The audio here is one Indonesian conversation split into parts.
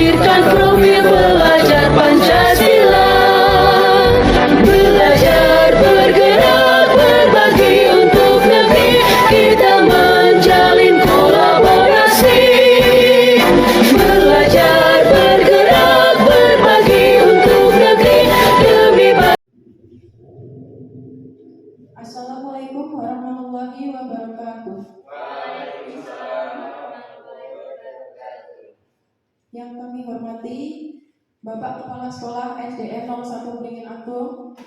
hadirkan profil pelajar Pancasila. Belajar, bergerak, berbagi untuk negeri, kita menjalin kolaborasi. Belajar, bergerak, berbagi untuk negeri, demi Assalamualaikum warahmatullahi wabarakatuh. Yang kami hormati Bapak Kepala Sekolah SDN 01 Beringin Agung,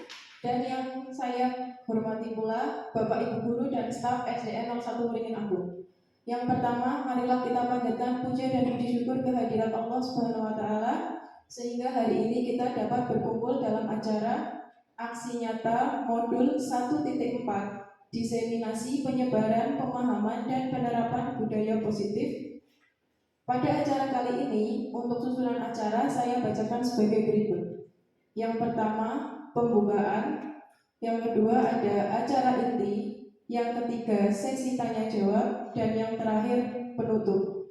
dan yang saya hormati pula Bapak Ibu Guru dan staf SDN 01 Beringin Agung. Yang pertama, marilah kita panjatkan puja dan puji syukur kehadirat Allah Subhanahu wa Ta'ala, sehingga hari ini kita dapat berkumpul dalam acara aksi nyata modul 1.4, diseminasi penyebaran pemahaman dan penerapan budaya positif. Pada acara kali ini, untuk susunan acara saya bacakan sebagai berikut. Yang pertama, pembukaan. Yang kedua ada acara inti. Yang ketiga, sesi tanya jawab. Dan yang terakhir, penutup.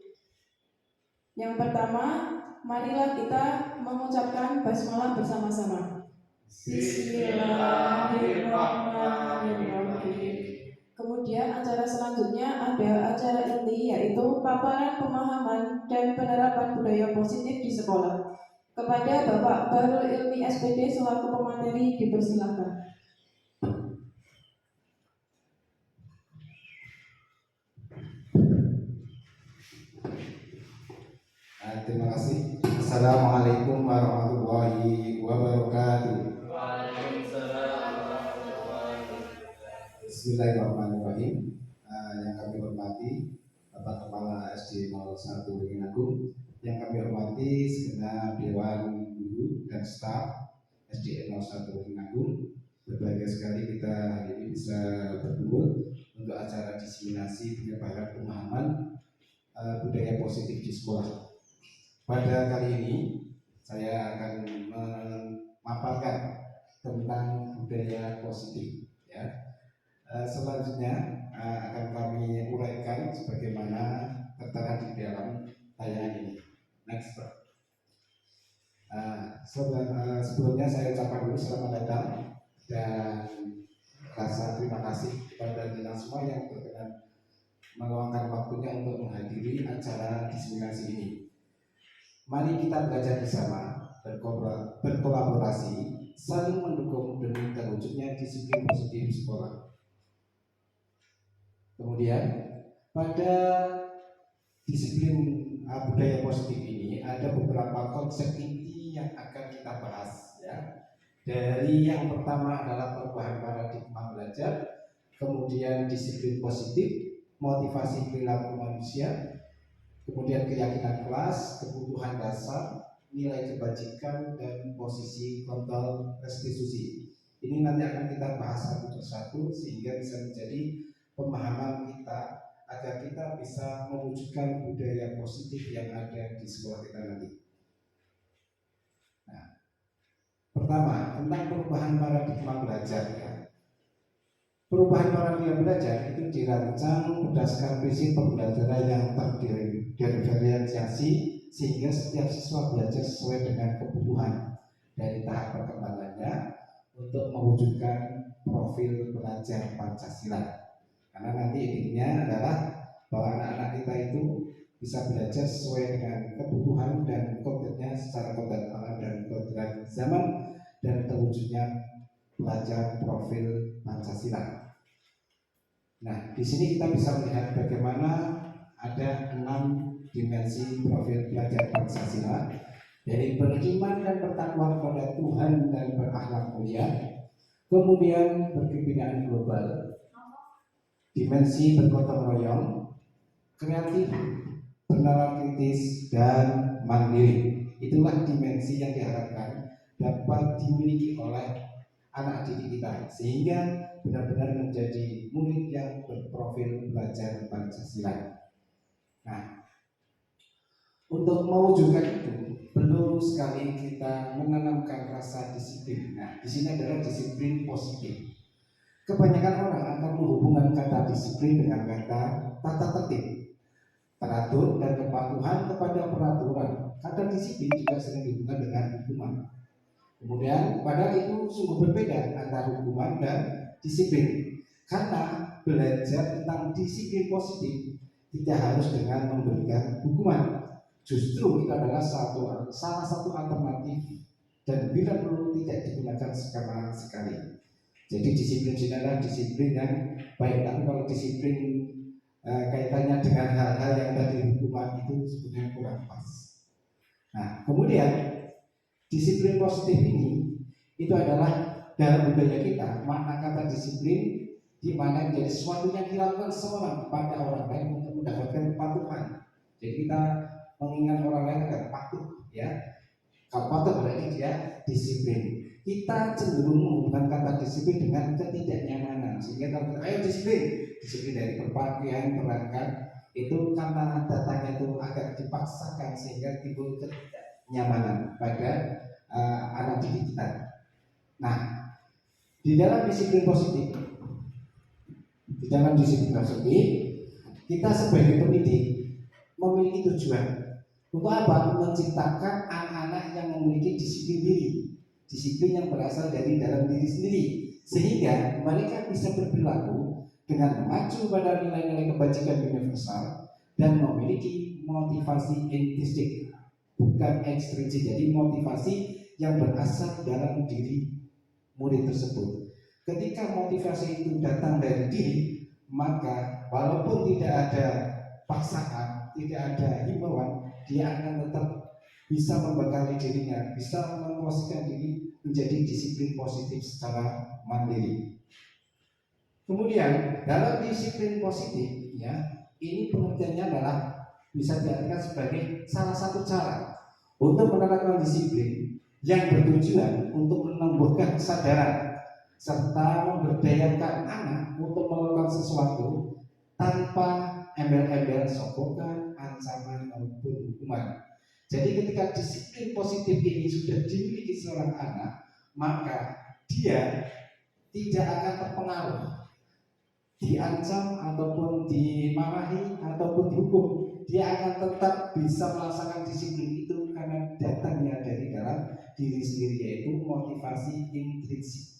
Yang pertama, marilah kita mengucapkan basmalah bersama-sama. Bismillahirrahmanirrahim. Kemudian acara selanjutnya ada acara inti, yaitu paparan pemahaman dan penerapan budaya positif di sekolah. Kepada Bapak Bahrul Ilmi SPD selaku pemateri dipersilakan. Terima kasih. Assalamualaikum warahmatullahi wabarakatuh. Bismillahirrahmanirrahim. Yang kami hormati Bapak Kepala SD 01 Beringin Agung, yang kami hormati segenap Dewan Guru dan staf SDN 01 Beringin Agung. Berbahagia sekali kita hari ini bisa berkumpul untuk acara diseminasi penyebaran pemahaman budaya positif di sekolah. Pada kali ini saya akan memaparkan tentang budaya positif, ya. Selanjutnya akan kami uraikan sebagaimana tertera di dalam tayangan ini. Next, Pak. Sebelumnya saya ucapkan dulu selamat datang dan rasa terima kasih kepada kita semua yang berkenan meluangkan waktunya untuk menghadiri acara diseminasi ini. Mari kita belajar bersama, berkolaborasi, saling mendukung demi terwujudnya disiplin positif sekolah. Kemudian pada disiplin budaya positif ini ada beberapa konsep inti yang akan kita bahas, ya. Dari yang pertama adalah perubahan paradigma belajar, kemudian disiplin positif, motivasi perilaku manusia, kemudian keyakinan kelas, kebutuhan dasar, nilai kebajikan, dan posisi kontrol restitusi. Ini nanti akan kita bahas satu persatu sehingga bisa menjadi pemahaman kita agar kita bisa mewujudkan budaya positif yang ada di sekolah kita nanti. Nah, pertama tentang perubahan paradigma belajar, ya. Perubahan paradigma belajar itu dirancang berdasarkan prinsip pembelajaran yang terdiferensiasi sehingga setiap siswa belajar sesuai dengan kebutuhan dari tahap perkembangannya untuk mewujudkan profil pelajar Pancasila. Karena nanti intinya adalah bahwa anak-anak kita itu bisa belajar sesuai dengan kebutuhan dan kodratnya secara kodrat alam dan kodrat zaman dan terwujudnya pelajar profil Pancasila. Nah, di sini kita bisa melihat bagaimana ada 6 dimensi profil pelajar Pancasila, dari beriman dan bertakwa kepada Tuhan dan berakhlak mulia, kemudian berkebudayaan global, dimensi bergotong royong, kreatif, bernalar kritis, dan mandiri. Itulah dimensi yang diharapkan dapat dimiliki oleh anak didik kita sehingga benar-benar menjadi murid yang berprofil belajar Pancasila. Nah, untuk mewujudkan itu perlu sekali kita menanamkan rasa disiplin. Nah, di sini adalah disiplin positif. Kebanyakan orang akan menghubungkan kata disiplin dengan kata tata tertib, teratur dan kepatuhan kepada peraturan, Kata disiplin juga sering dihubungkan dengan hukuman. Kemudian padahal itu sungguh berbeda antara hukuman dan disiplin. Karena belajar tentang disiplin positif tidak harus dengan memberikan hukuman. Justru itu adalah salah satu alternatif dan bila perlu tidak digunakan sekali. Jadi disiplin ini adalah disiplin yang baik. Tapi kalau disiplin kaitannya dengan hal-hal yang tadi hukuman itu sebenarnya kurang pas. Nah, kemudian disiplin positif ini itu adalah dalam budaya kita makna kata disiplin di mana menjadi sesuatu yang dilakukan seorang kepada orang lain untuk mendapatkan kepatuhan. Jadi kita mengingat orang lain agar patuh, ya. Kalau patuh berarti dia disiplin. Kita cenderung menghubungkan kata disiplin dengan ketidaknyamanan, sehingga kalau kita ayo disiplin dari berpakaian, berangkat, itu karena datanya itu agak dipaksakan sehingga timbul ketidaknyamanan pada anak didik kita. Nah, di dalam disiplin positif, kita sebagai pendidik memiliki tujuan untuk apa? Menciptakan anak-anak yang memiliki disiplin diri, disiplin yang berasal dari dalam diri sendiri, sehingga mereka bisa berperilaku dengan mengacu pada nilai-nilai kebajikan universal dan memiliki motivasi intrinsik, bukan ekstrinsik. Jadi motivasi yang berasal dalam diri murid tersebut. Ketika motivasi itu datang dari diri, maka walaupun tidak ada paksaan, tidak ada himbauan, dia akan tetap bisa membekali dirinya, bisa memposisikan diri menjadi disiplin positif secara mandiri. Kemudian dalam disiplin positif, ya, ini pengertiannya adalah bisa diartikan sebagai salah satu cara untuk menerapkan disiplin yang bertujuan untuk menumbuhkan kesadaran serta memberdayakan anak untuk melakukan sesuatu tanpa embel-embel sokongan, ancaman maupun hukuman. Jadi ketika disiplin positif ini sudah dimiliki seorang anak, maka dia tidak akan terpengaruh, diancam ataupun dimarahi ataupun dihukum. Dia akan tetap bisa melaksanakan disiplin itu karena datangnya dari dalam diri sendiri, yaitu motivasi intrinsik.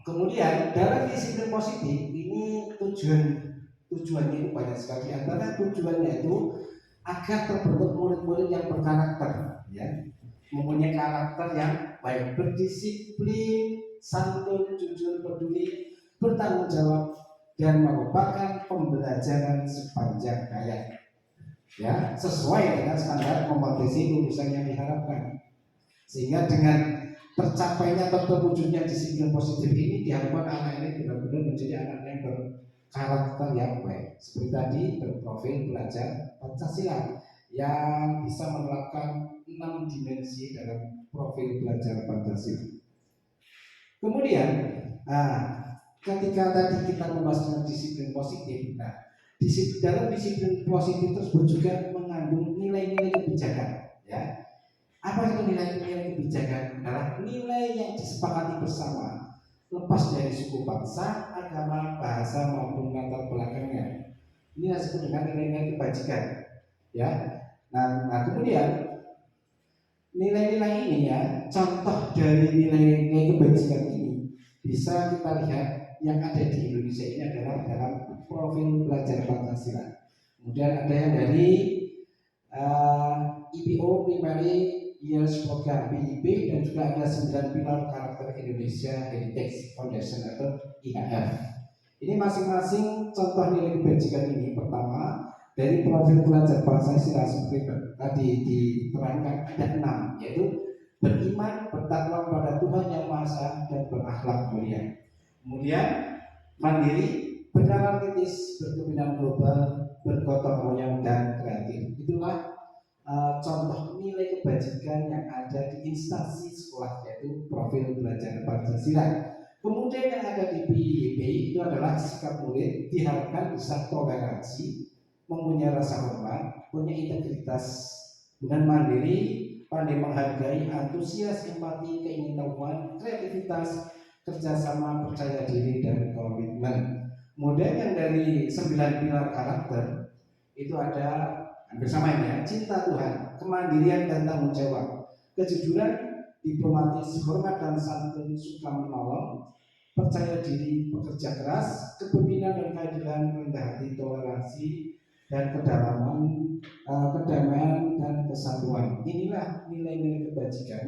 Kemudian dalam disiplin positif ini tujuannya itu banyak sekali. Antara tujuannya itu agar terbentuk murid-murid yang berkarakter, ya, mempunyai karakter yang baik, berdisiplin, santun, jujur, peduli, bertanggung jawab, dan merupakan pembelajaran sepanjang hayat, ya, sesuai dengan standar kompetisi lulusan yang diharapkan. Sehingga dengan tercapainya atau terwujudnya disiplin positif ini diharapkan anak ini benar-benar menjadi anak yang berkarakter yang baik, seperti tadi berprofil belajar Pancasila yang bisa menerapkan 6 dimensi dalam profil belajar Pancasila. Kemudian ketika tadi kita membahas tentang disiplin positif, dalam disiplin positif tersebut juga mengandung nilai-nilai kebijakan, ya. Apa itu nilai-nilai kebijakan? Adalah nilai yang disepakati bersama, lepas dari suku, bangsa, agama, bahasa maupun latar belakangnya. Ini disebut dengan nilai-nilai kebajikan, ya. Nah, kemudian nilai-nilai ini, ya, contoh dari nilai-nilai kebajikan ini bisa kita lihat yang ada di Indonesia ini adalah dalam profil belajar Pancasila. Kemudian ada yang dari IPO Primary Years Program PIP, dan juga ada 9 pilar karakter Indonesia Heritage Foundation atau IHF. Ini masing-masing contoh nilai kebajikan ini. Pertama, dari profil belajar Pancasila seperti tadi diterangkan ada 6, yaitu beriman, bertakwa pada Tuhan Yang Maha Esa, dan berakhlak mulia. Kemudian mandiri, bernalar kritis, berkepimpinan global, bergotong royong, dan kreatif. Itulah contoh nilai kebajikan yang ada di instansi sekolah, yaitu profil belajar Pancasila. Kemudian yang ada di PIP itu adalah sikap murid diharapkan bisa toleransi, mempunyai rasa hormat, punya integritas, dan mandiri, pandai menghargai, antusias, empati, keingintahuan, kreativitas, kerjasama, percaya diri, dan komitmen. Kemudian yang dari 9 pilar karakter itu ada bersama ini ya, cinta Tuhan, kemandirian dan tanggung jawab, kejujuran, diplomatis, hormat dan santun, suka menolong, percaya diri, bekerja keras, kepemimpinan dan keadilan, rendah hati, toleransi, dan kedamaian dan kesatuan. Inilah nilai-nilai kebajikan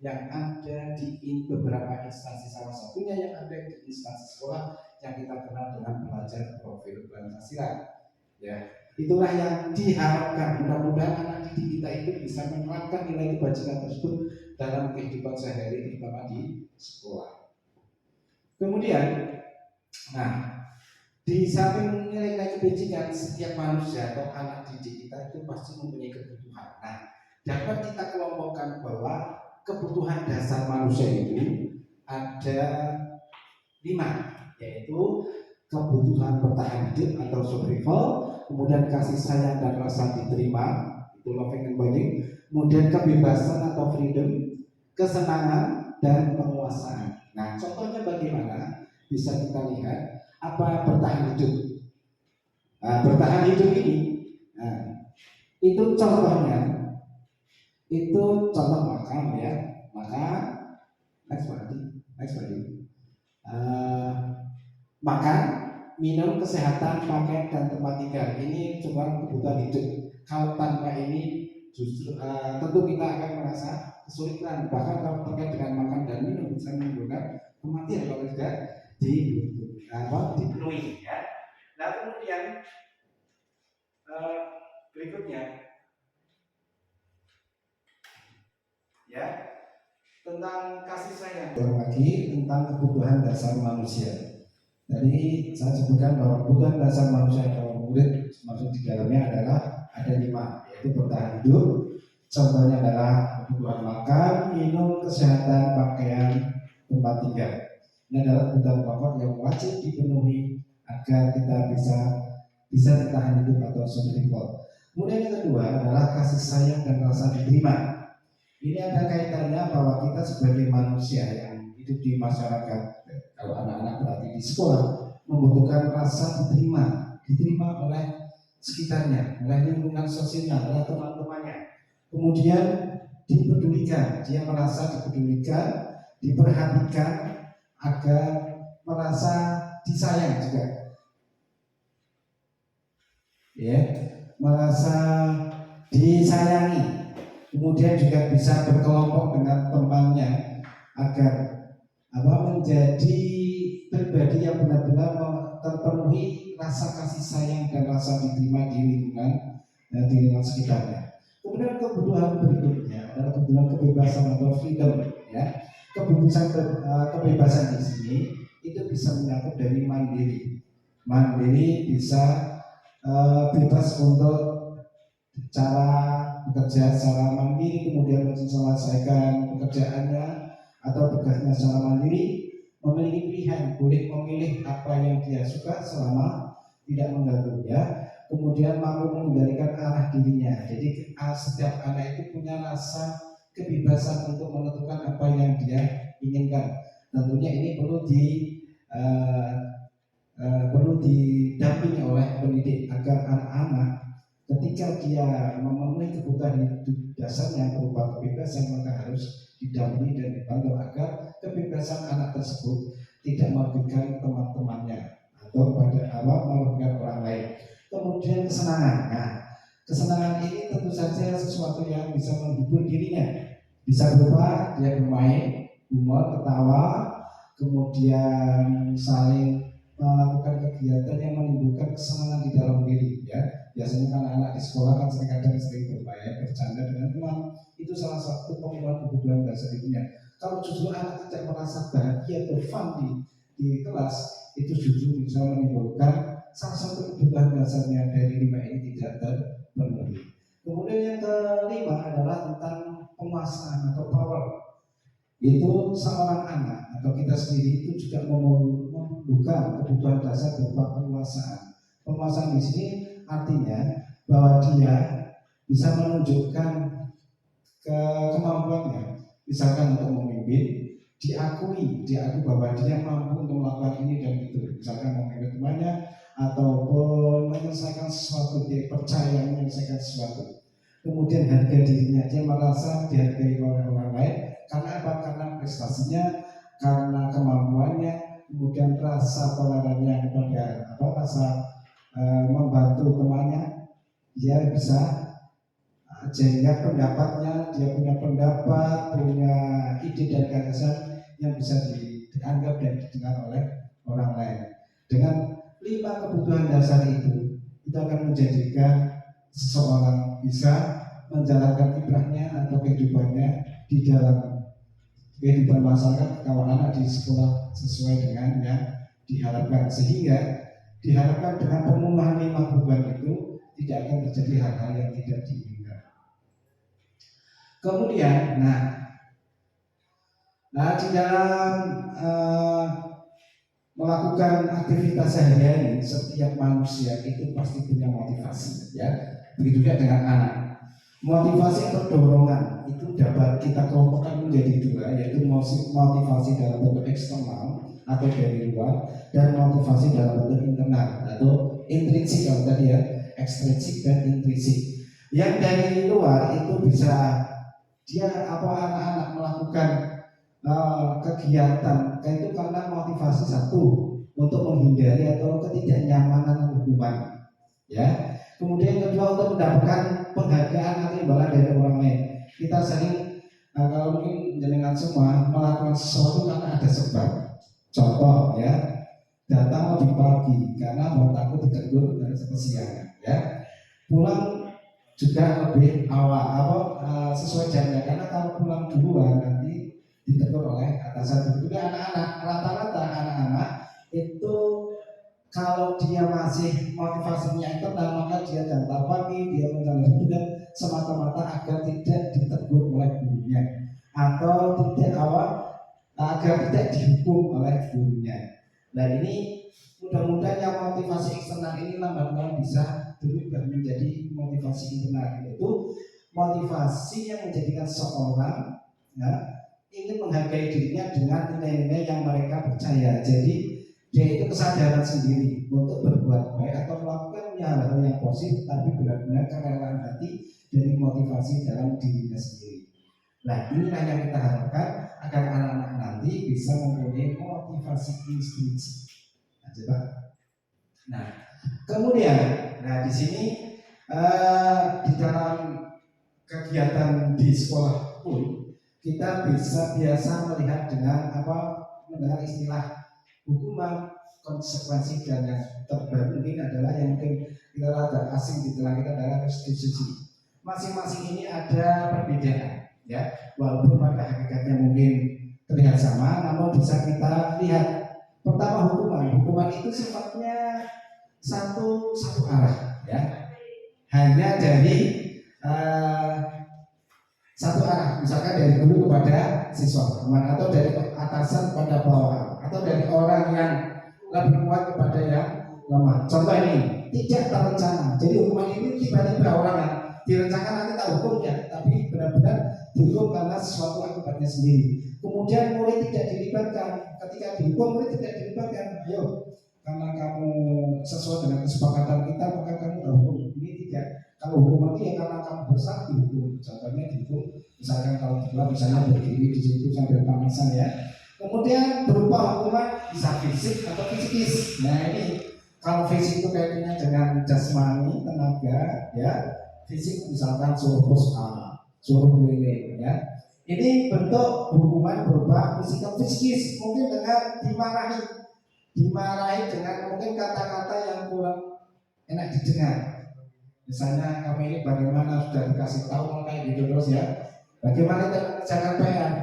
yang ada di beberapa instansi, salah satunya yang ada di instansi sekolah yang kita kenal dengan belajar profil Pancasila. Ya, itulah yang diharapkan. Mudah-mudahan anak didik kita itu bisa menerapkan nilai kebajikan tersebut dalam kehidupan sehari-hari, terutama di sekolah. Kemudian, di samping nilai-nilai kebajikan, setiap manusia atau anak didik kita itu pasti mempunyai kebutuhan. Dapat kita kelompokkan bahwa kebutuhan dasar manusia itu ada 5, yaitu kebutuhan bertahan hidup atau survival, kemudian kasih sayang dan rasa diterima, itu loving and bonding, kemudian kebebasan atau freedom, kesenangan dan penguasaan. Contohnya bagaimana? Bisa kita lihat apa bertahan hidup. Bertahan hidup ini, itu contohnya, itu contoh makan ya, makan, next body. Makan, minum, kesehatan, pakaian dan tempat tinggal. Ini cuma kebutuhan hidup. Kalau tanpa ini justru tentu kita akan merasa kesulitan. Bahkan kalau terkait dengan makan dan minum bisa menimbulkan kematian kalau tidak dipenuhi ya. Kemudian berikutnya ya, tentang kasih sayang. Lagi tentang kebutuhan dasar manusia. Tadi saya sebutkan bahwa kebutuhan dasar manusia atau murid maksud di dalamnya adalah ada 5, yaitu bertahan hidup. Contohnya adalah kebutuhan makan, minum, kesehatan, pakaian, tempat tinggal. Ini adalah kebutuhan pokok yang wajib dipenuhi agar kita bisa bertahan hidup atau survival. Kemudian yang kedua adalah kasih sayang dan rasa diterima. Ini ada kaitannya bahwa kita sebagai manusia yang hidup di masyarakat, kalau anak-anak berarti di sekolah, membutuhkan rasa diterima oleh sekitarnya, oleh lingkungan sosialnya, oleh teman-temannya. Kemudian dipedulikan, dia merasa dipedulikan, diperhatikan, agar merasa disayang juga, ya, merasa disayangi. Kemudian juga bisa berkelompok dengan temannya agar menjadi pribadi yang benar-benar terpenuhi rasa kasih sayang dan rasa diterima di lingkungan sekitarnya. Kemudian kebutuhan berikutnya adalah kebutuhan kebebasan atau freedom ya. Kebebasan di sini itu bisa menyangkut dari mandiri bisa bebas untuk cara bekerja secara mandiri, kemudian menyelesaikan pekerjaannya atau tugasnya secara mandiri, memiliki pilihan, boleh memilih apa yang dia suka selama tidak mengganggu ya. Kemudian mampu mengendalikan arah dirinya. Jadi setiap anak itu punya rasa kebebasan untuk menentukan apa yang dia inginkan. Tentunya ini perlu didampingi oleh pendidik agar anak-anak ketika dia memenuhi kebutuhan hidup dasarnya berupa kebebasan, maka harus didampingi dan dibantu agar kebebasan anak tersebut tidak merugikan teman-temannya atau merugikan orang lain. Kemudian kesenangan. Kesenangan ini tentu saja sesuatu yang bisa menghibur dirinya. Bisa berupa dia bermain, humor, ketawa, kemudian saling melakukan kegiatan yang menimbulkan kesenangan di dalam diri ya. Biasanya kan anak di sekolah kan sering bermain, bercanda dengan teman. Itu salah satu pemenuhan kebutuhan dasar dirinya. Kalau justru anak tidak merasa bahagia atau fun di kelas, itu justru bisa menimbulkan salah satu kebutuhan dasarnya dari 5 ini tidak terpenuhi. Kemudian yang kelima adalah tentang penguasaan atau power. Itu seorang anak atau kita sendiri itu juga membuka kebutuhan dasar berupa penguasaan. Penguasaan di sini artinya bahwa dia bisa menunjukkan kemampuannya, misalkan untuk memimpin, diakui bahwa dia mampu untuk melakukan ini dan itu, misalkan memimpin temannya ataupun menyelesaikan sesuatu, dia percaya menyelesaikan sesuatu. Kemudian harga dirinya, dia merasa dihargai oleh orang lain karena apa? Karena prestasinya, karena kemampuannya, kemudian rasa tolerannya kepada rasa membantu temannya, dia bisa sehingga pendapatnya, dia punya pendapat, punya ide dan gagasan yang bisa dianggap dan didengar oleh orang lain. Dengan 5 kebutuhan dasar itu akan menjadikan seseorang bisa menjalankan kiprahnya atau kehidupannya di dalam kehidupan masyarakat kalau anak di sekolah sesuai dengan yang diharapkan, sehingga diharapkan dengan pemenuhan 5 kebutuhan itu tidak akan terjadi hal-hal yang tidak diinginkan. Kemudian, di dalam melakukan aktivitas sehari-hari, setiap manusia itu pasti punya motivasi, ya. Begitu juga dengan anak. Motivasi atau dorongan itu dapat kita kelompokkan menjadi 2, yaitu motivasi dalam bentuk eksternal atau dari luar, dan motivasi dalam bentuk internal atau intrinsik, kalau tadi ya, ekstrinsik dan intrinsik. Yang dari luar itu bisa dia anak-anak melakukan kegiatan itu karena motivasi satu untuk menghindari atau ketidaknyamanan hukuman, ya. Kemudian kedua untuk mendapatkan penghargaan atau imbalan dari orang lain. Kita sering kalau mungkin jenengan semua melakukan sesuatu karena ada sebab. Contoh ya, datang lebih pagi karena mau takut ditegur dan kesiangan, ya. Pulang juga lebih awal sesuai jamnya, karena kalau pulang duluan nanti ditegur oleh atasan. Juga anak-anak, rata-rata anak-anak itu kalau dia masih motivasinya internal, maka dia jantar pagi, dia menjalankan tugas semata-mata agar tidak ditegur oleh gurunya atau agar tidak dihukum oleh gurunya. Nah ini mudah-mudahan yang motivasi eksternal ini lambat-laun bisa berubah menjadi motivasi internal, yaitu motivasi yang menjadikan seorang ingin menghargai dirinya dengan nilai-nilai yang mereka percaya. Jadi dia itu kesadaran sendiri untuk berbuat baik atau melakukan hal-hal yang positif, tapi benar-benar kerelaan hati dari motivasi dalam dirinya sendiri. Nah inilah yang kita harapkan agar anak-anak nanti bisa mempunyai motivasi intrinsik. Nah kemudian, di sini di dalam kegiatan di sekolah pun kita bisa biasa melihat dengan mendengar istilah hukuman, konsekuensi, dan yang terbaru ini adalah yang mungkin kita agak asing di telah kita adalah restitusi. Masing-masing ini ada perbedaan, ya, walaupun pada hakikatnya mungkin terlihat sama, namun bisa kita lihat. Pertama hukuman itu sifatnya satu arah, ya, hanya dari satu arah, misalkan dari guru kepada siswa, atau dari atasan kepada bawahan, atau dari orang yang lebih kuat kepada yang lemah. Contoh ini tidak terencana. Jadi hukuman ini tiba-tiba orang yang direncanakan nanti tak hukum ya, tapi benar-benar dihukum karena sesuatu akibatnya sendiri. Kemudian murid tidak dilibatkan. Ketika dihukum murid tidak dilibatkan. Ayo, karena kamu sesuai dengan kesepakatan kita maka kamu hukum. Ini tidak. Kalau hukuman itu ya karena kamu bersalah dihukum. Contohnya dihukum, misalkan kalau misalnya berdiri di situ sambil panasan, ya. Kemudian berupa hukuman bisa fisik atau psikis. Nah ini kalau fisik itu kaitannya dengan jasmani, tenaga, ya. Fisik misalkan suruh push up, suruh keliling, ya. Ini bentuk hukuman berupa fisik atau psikis. Mungkin dengan dimarahi dengan mungkin kata-kata yang kurang enak didengar. Misalnya kamu ini bagaimana sudah dikasih tahu kayak gitu terus, ya. Bagaimana kita mengerjakan PR.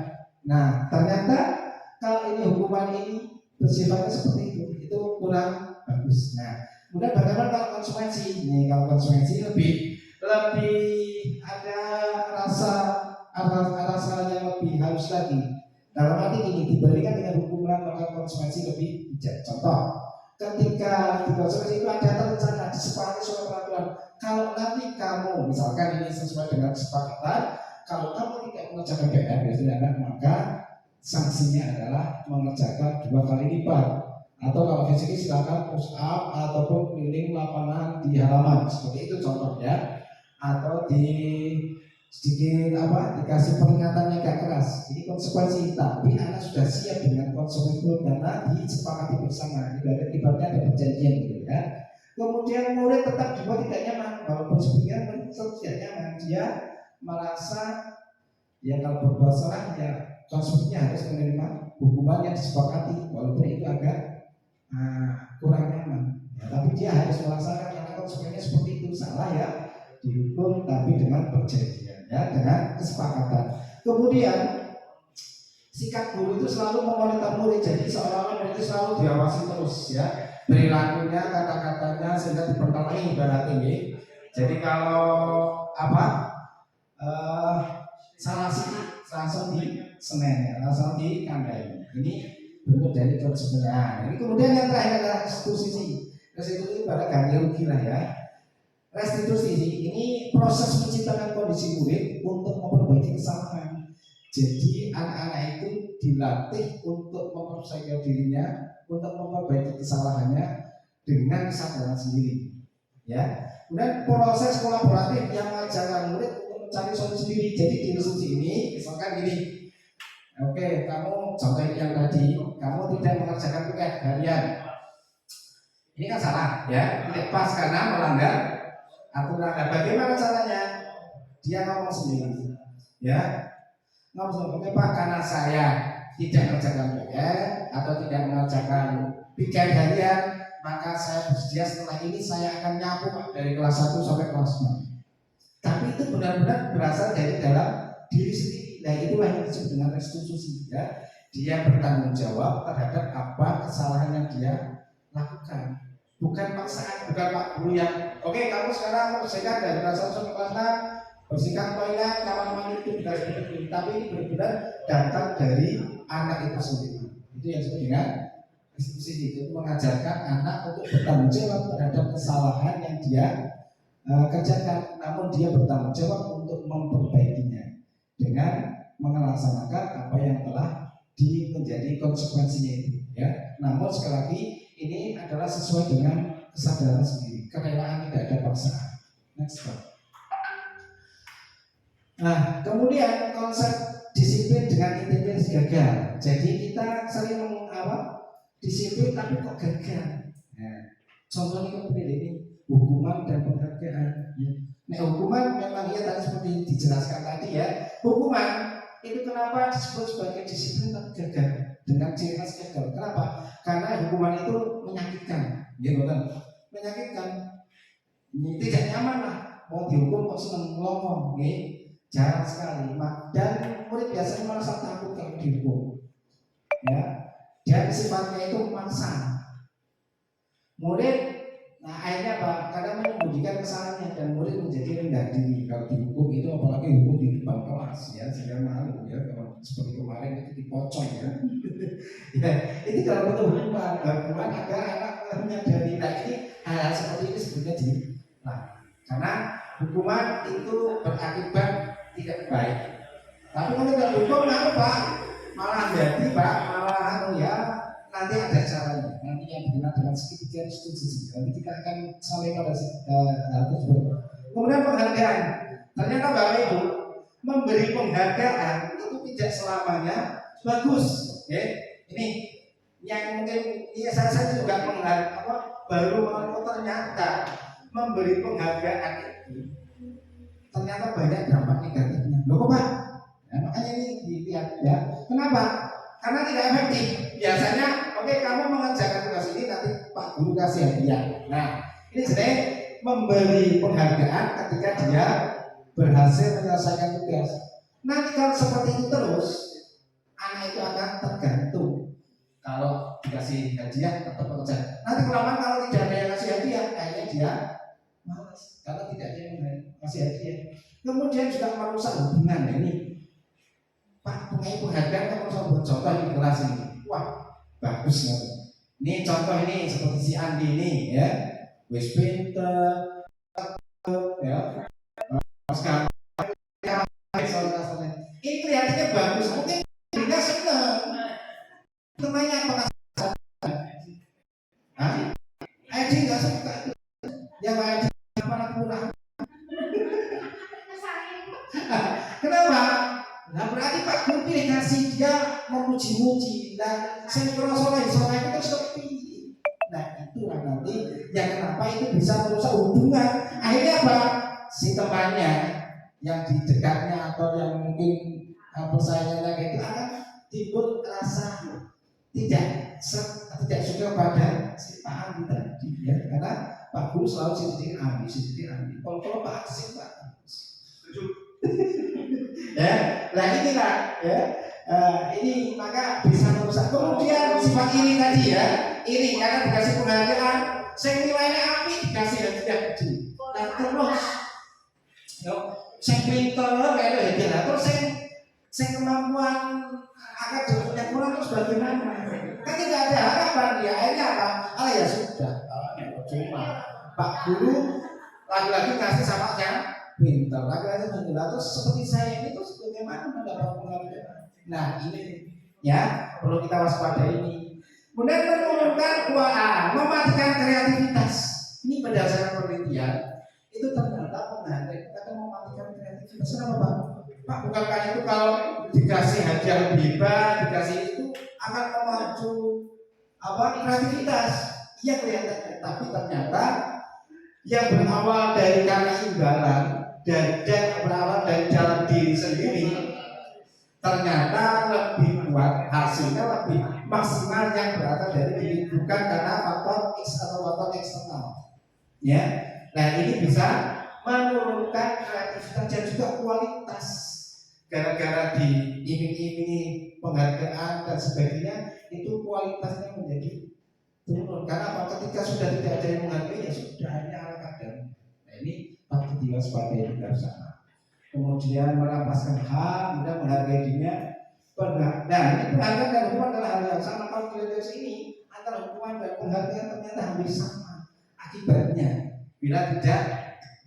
Nah ternyata kalau ini hukuman ini bersifatnya seperti itu kurang bagus. Nah, kemudian bagaimana kalau konsekuensi? Nih kalau konsekuensi lebih ada rasa yang lebih halus lagi. Dalam arti ini dibandingkan dengan hukuman maka konsekuensi lebih bijak. Contoh, ketika di konsekuensi itu ada rencana disepakati soal peraturan. Kalau nanti kamu misalkan ini sesuai dengan kesepakatan, kalau kamu tidak mengerjakan PR biasanya maka sanksinya adalah mengerjakan 2 kali lipat Atau kalau fisik silakan push up ataupun keliling lapangan di halaman seperti itu contohnya. Atau sedikit dikasih peringatan yang agak keras. Ini konsekuensi, tapi anak sudah siap dengan konsekuensi itu karena disepakati bersama. Ibaratnya ada perjanjian gitu ya. Kemudian murid tetap juga tidak nyaman, walaupun sebenarnya tidak nyaman, dia merasa ya kalau berbuat salah ya konsekuensinya harus menerima hukuman yang disepakati, walaupun itu agak kurang nyaman. Ya, tapi dia harus melaksanakan karena konsekuensinya seperti itu, salah ya dihukum tapi dengan perjanjian ya, dengan kesepakatan. Kemudian sikap guru itu selalu memonitor murid, jadi seolah-olah murid itu selalu diawasi terus ya, perilakunya, kata-katanya sehingga diperkenalkan ibarat ini. Jadi kalau salah sedikit langsung di senen ya, langsung di kandai. Ini bentuk dari konsekuensinya. Ini kemudian yang terakhir adalah restitusi. Restitusi pada ganti rugi lah ya. Restitusi ini proses menciptakan kondisi murid untuk memperbaiki kesalahan. Jadi anak-anak itu dilatih untuk memperbaiki dirinya, untuk memperbaiki kesalahannya dengan kesadaran sendiri. Ya. Kemudian proses kolaboratif yang mengajarkan murid untuk mencari solusi sendiri. Jadi di restitusi ini, misalkan gini, oke, kamu contoh yang tadi, kamu tidak mengerjakan tugas harian. Ini kan salah, ya, tidak pas karena melanggar aturan. Bagaimana caranya? Dia ngomong sendiri, ya, ngomong sendiri. Pak, karena saya tidak mengerjakan PR atau tidak mengerjakan PR harian, maka saya bersedia setelah ini saya akan nyapu Pak dari kelas 1 sampai kelas 6. Tapi itu benar-benar berasal dari dalam diri sendiri. Nah, itulah yang disebut dengan restitusi, ya. Dia bertanggung jawab terhadap apa kesalahan yang dia lakukan. Bukan paksaan, bukan Pak Guru yang oke, kamu sekarang bersihkan dari kelas 1 sampai kelas 6, bersihkan toilet, kamar mandi itu bukan seperti itu. Tapi ini benar-benar datang dari anak itu sendiri. Itu yang disebut dengan restitusi. Itu mengajarkan anak untuk bertanggung jawab terhadap kesalahan yang dia kerjakan, namun dia bertanggung jawab untuk memperbaikinya dengan melaksanakan apa yang telah menjadi konsekuensinya itu, ya. Namun sekali lagi ini adalah sesuai dengan kesadaran sendiri, kerelaan, tidak ada paksaan. Next slide. Nah, kemudian konsep disiplin dengan integritas gagal. Jadi kita sering disiplin tapi kok gagal. Nah, contohnya seperti ini, hukuman dan penghargaan. Ya. Nah, hukuman memang ya tadi seperti dijelaskan tadi ya. Hukuman itu kenapa disebut sebagai disiplin tapi gagal dengan ciri khas gagal. Kenapa? Karena hukuman itu menyakitkan, ya betul. Menyakitkan, tidak nyaman lah. Mau dihukum kok seneng ngomong, ya. Jarang sekali. Dan murid biasanya merasa takut kalau dihukum, ya. Dan sifatnya itu memaksa. Murid akhirnya apa? Karena menyembunyikan kesalahannya dan murid menjadi rendah diri kalau dihukum itu, apalagi hukum di depan kelas ya, sehingga malu ya. Kalau seperti kemarin itu dipocong ya. Ya, ini kalau betul hukuman agar anak menyadari. Nah, ini hal seperti ini sebenarnya karena hukuman itu berakibat tidak baik. Tapi kalau tidak hukum Pak malah jadi Pak malah ya. Nanti ada caranya, nanti yang berkenaan dengan segitiga restitusi. Nanti kita akan sampai pada hal tersebut. Kemudian penghargaan. Ternyata Bapak Ibu, memberi penghargaan itu tidak selamanya bagus. Ya. Ini yang mungkin saya juga baru mengenal ternyata memberi penghargaan itu ternyata banyak dampak negatifnya. Loh kok Pak? Ya, makanya ini dilihat ya. Kenapa? Karena tidak efektif. Biasanya, oke, kamu mengerjakan tugas ini, nanti Pak Guru kasih hadiah. Nah, ini sebenarnya memberi penghargaan ketika dia berhasil menyelesaikan tugas. Nanti kalau seperti itu terus, anak itu akan tergantung. Kalau dikasih hadiah, tetap bekerja. Nanti kelamaan kalau tidak ada yang kasih hadiah, akhirnya dia malas. Kalau tidak ada yang kasih hadiah, kemudian juga merusak hubungan ini. Pak, punya penghargaan kamu harus buat contoh di kelas ini. Wah, bagus ya. Ini contoh ini seperti si Andi ini ya. Wis pinter ya. Sekarang ini kelihatannya bagus. Mungkin dia senang. Temannya apakah Nah berarti Pak Guru pilih kasih dia memuji-muji. Nah saya merasa itu terus kepiye. Nah itulah nanti yang kenapa itu bisa merusak hubungan. Akhirnya apa? Si temannya yang di dekatnya atau yang mungkin persaingannya kayak itu akan timbul rasa tidak suka pada si Pak Andi tadi ya, karena Pak Guru selalu sedikit ambil. Kalau Pak Aksin Pak setuju. Ya, nah inilah ya. Ini maka bisa merusak. Kemudian sifat iri tadi ya, iri karena dikasih penghargaan, saya nilainya api dikasih dan tidak kecil. Nah terus, saya pintar kayak itu ya, terus saya kemampuan akademiknya kurang terus bagaimana? Kan tidak ada harapan ya. Akhirnya apa? Ya sudah, cuma Pak Guru lagi-lagi kasih sama yang pintar, lagi-lagi menjelaskan. Terus seperti saya ini terus bagaimana mendapat penghargaan? Nah ini ya perlu kita waspadai ini. Kemudian menurunkan keuangan, mematikan kreativitas. Ini berdasarkan penelitian itu ternyata penghargaan kita mematikan kreativitas. Kenapa Pak? Pak bukankah itu kalau dikasih hadiah lebih hebat, dikasih itu akan memacu kreativitas? Iya kelihatannya, tapi ternyata yang berawal dari karena imbalan dan berawal dari dalam diri sendiri ternyata lebih kuat, hasilnya lebih maksimal yang berasal dari diri, bukan karena faktor X atau faktor eksternal. Ya, nah ini bisa menurunkan kreativitas dan juga kualitas. Gara-gara diiming-imingi penghargaan dan sebagainya, itu kualitasnya menjadi turun. Karena apa? Ketika sudah tidak ada yang menghargai, ya sudah hanya ala kadar. Nah ini patut diwaspadai juga bersama. Kemudian merampaskan hak, kemudian menghargai dirinya. Nah ini penghargaan dan hukuman adalah hal yang sama. Kalau dilihat dari sini, antara hukuman dan penghargaan ternyata hampir sama akibatnya bila tidak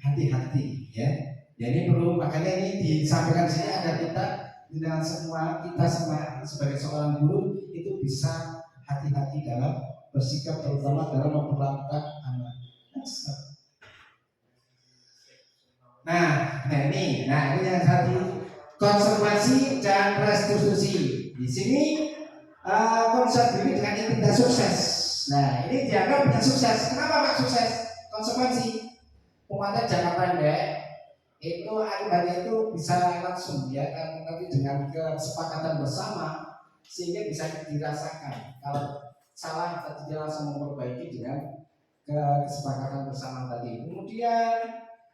hati-hati, ya. Jadi perlu, makanya ini disampaikan sini agar kita dengan kita semua sebagai seorang guru itu bisa hati-hati dalam bersikap, terutama dalam memperlakukan anak. Nah ini yang tadi konservasi dan restitusi. Di sini konsep ini dengan integritas sukses. Nah ini dianggap punya sukses. Kenapa Pak sukses? Konsekuensi umatnya jangka pendek itu akibatnya itu bisa langsung ya, tapi dengan kesepakatan bersama sehingga bisa dirasakan. Kalau salah dia langsung memperbaiki dengan kesepakatan bersama tadi. Kemudian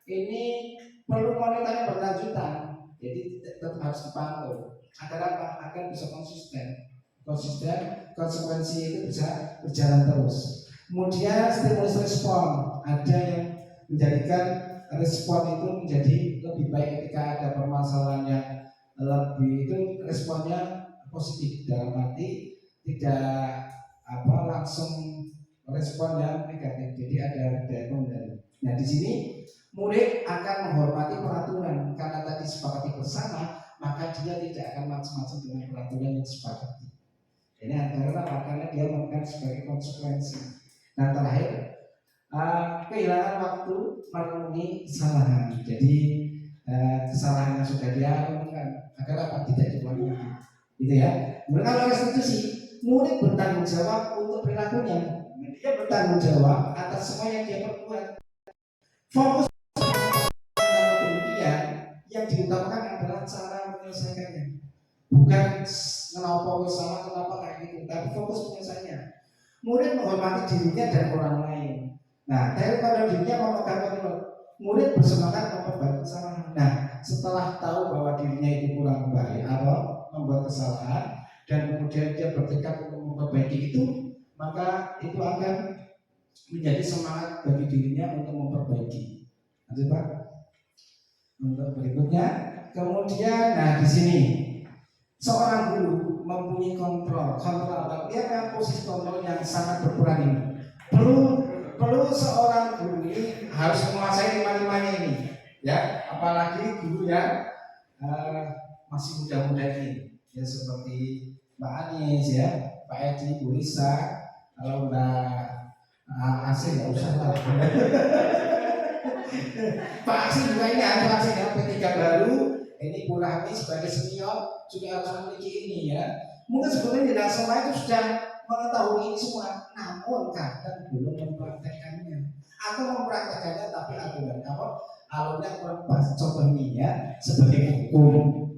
ini perlu monitoring berlanjutan, jadi tetap harus dipantau agar apa? Agar bisa konsisten, konsekuensi itu bisa berjalan terus. Kemudian stimulus respon, ada yang menjadikan respon itu menjadi lebih baik ketika ada permasalahan yang lebih, itu responnya positif, dalam arti tidak langsung respon yang negatif, jadi ada dari. Nah di sini murid akan menghormati peraturan karena tadi sepakati bersama, maka dia tidak akan macam-macam dengan peraturan yang disepakati. Ini adalah karena dia melakukan sebagai konsekuensi. Nah terakhir, kehilangan waktu merenungi kesalahan. Jadi kesalahan yang sudah dia lakukan agar apa tidak diulangi, gitu ya. Kemudian kalau restitusi, murid bertanggung jawab untuk perilakunya. Dia bertanggung jawab atas semua yang dia perbuat. Fokus demikian, yang diutamakan adalah cara menyelesaikannya, bukan kenapa salah, kenapa kayak gitu, tapi fokus penyelesaiannya. Murid menghormati dirinya dan orang lain. Nah, daripada dirinya memegang komitmen, murid bersemangat memperbaiki kesalahan. Nah, setelah tahu bahwa dirinya itu kurang baik atau membuat kesalahan dan kemudian dia bertekad untuk memperbaiki itu, maka itu akan menjadi semangat bagi dirinya untuk memperbaiki. Lanjut Pak. Untuk berikutnya, kemudian, nah di sini seorang guru mempunyai kontrol apa? Dia kan posisi kontrol yang sangat berperan ini. Perlu seorang guru ini harus menguasai lima-limanya ini, ya. Apalagi guru yang masih muda-muda ini, ya seperti Mbak Anies, ya, Pak Edi, Bu Lisa, kalau Mbak Asih nggak usah lah. Pak Asih juga ini ada Asih ya, P3 baru, ini Bu Rahmi sebagai senior juga harus memiliki ini ya. Mungkin sebetulnya di dalam sekolah itu sudah mengetahui ini semua, namun kadang belum mempraktekannya atau mempraktekannya tapi aturan apa alurnya kurang pas. Contohnya ya sebagai hukum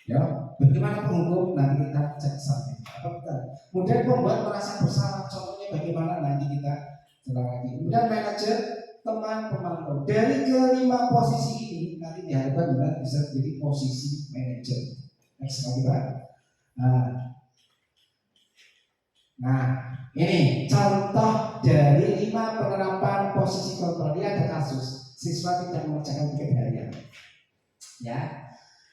ya, bagaimana penghukum nanti kita cek sampai apa kita. Kemudian membuat merasa bersalah, contohnya bagaimana nanti kita jelaskan lagi. Kemudian manajer teman pemantau dari kelima posisi ini nanti diharapkan juga bisa menjadi posisi manajer. Next lagi Pak. Nah, ini contoh dari 5 penerapan posisi kontrol. Ini ada kasus siswa tidak mengerjakan tiket harian. Ya,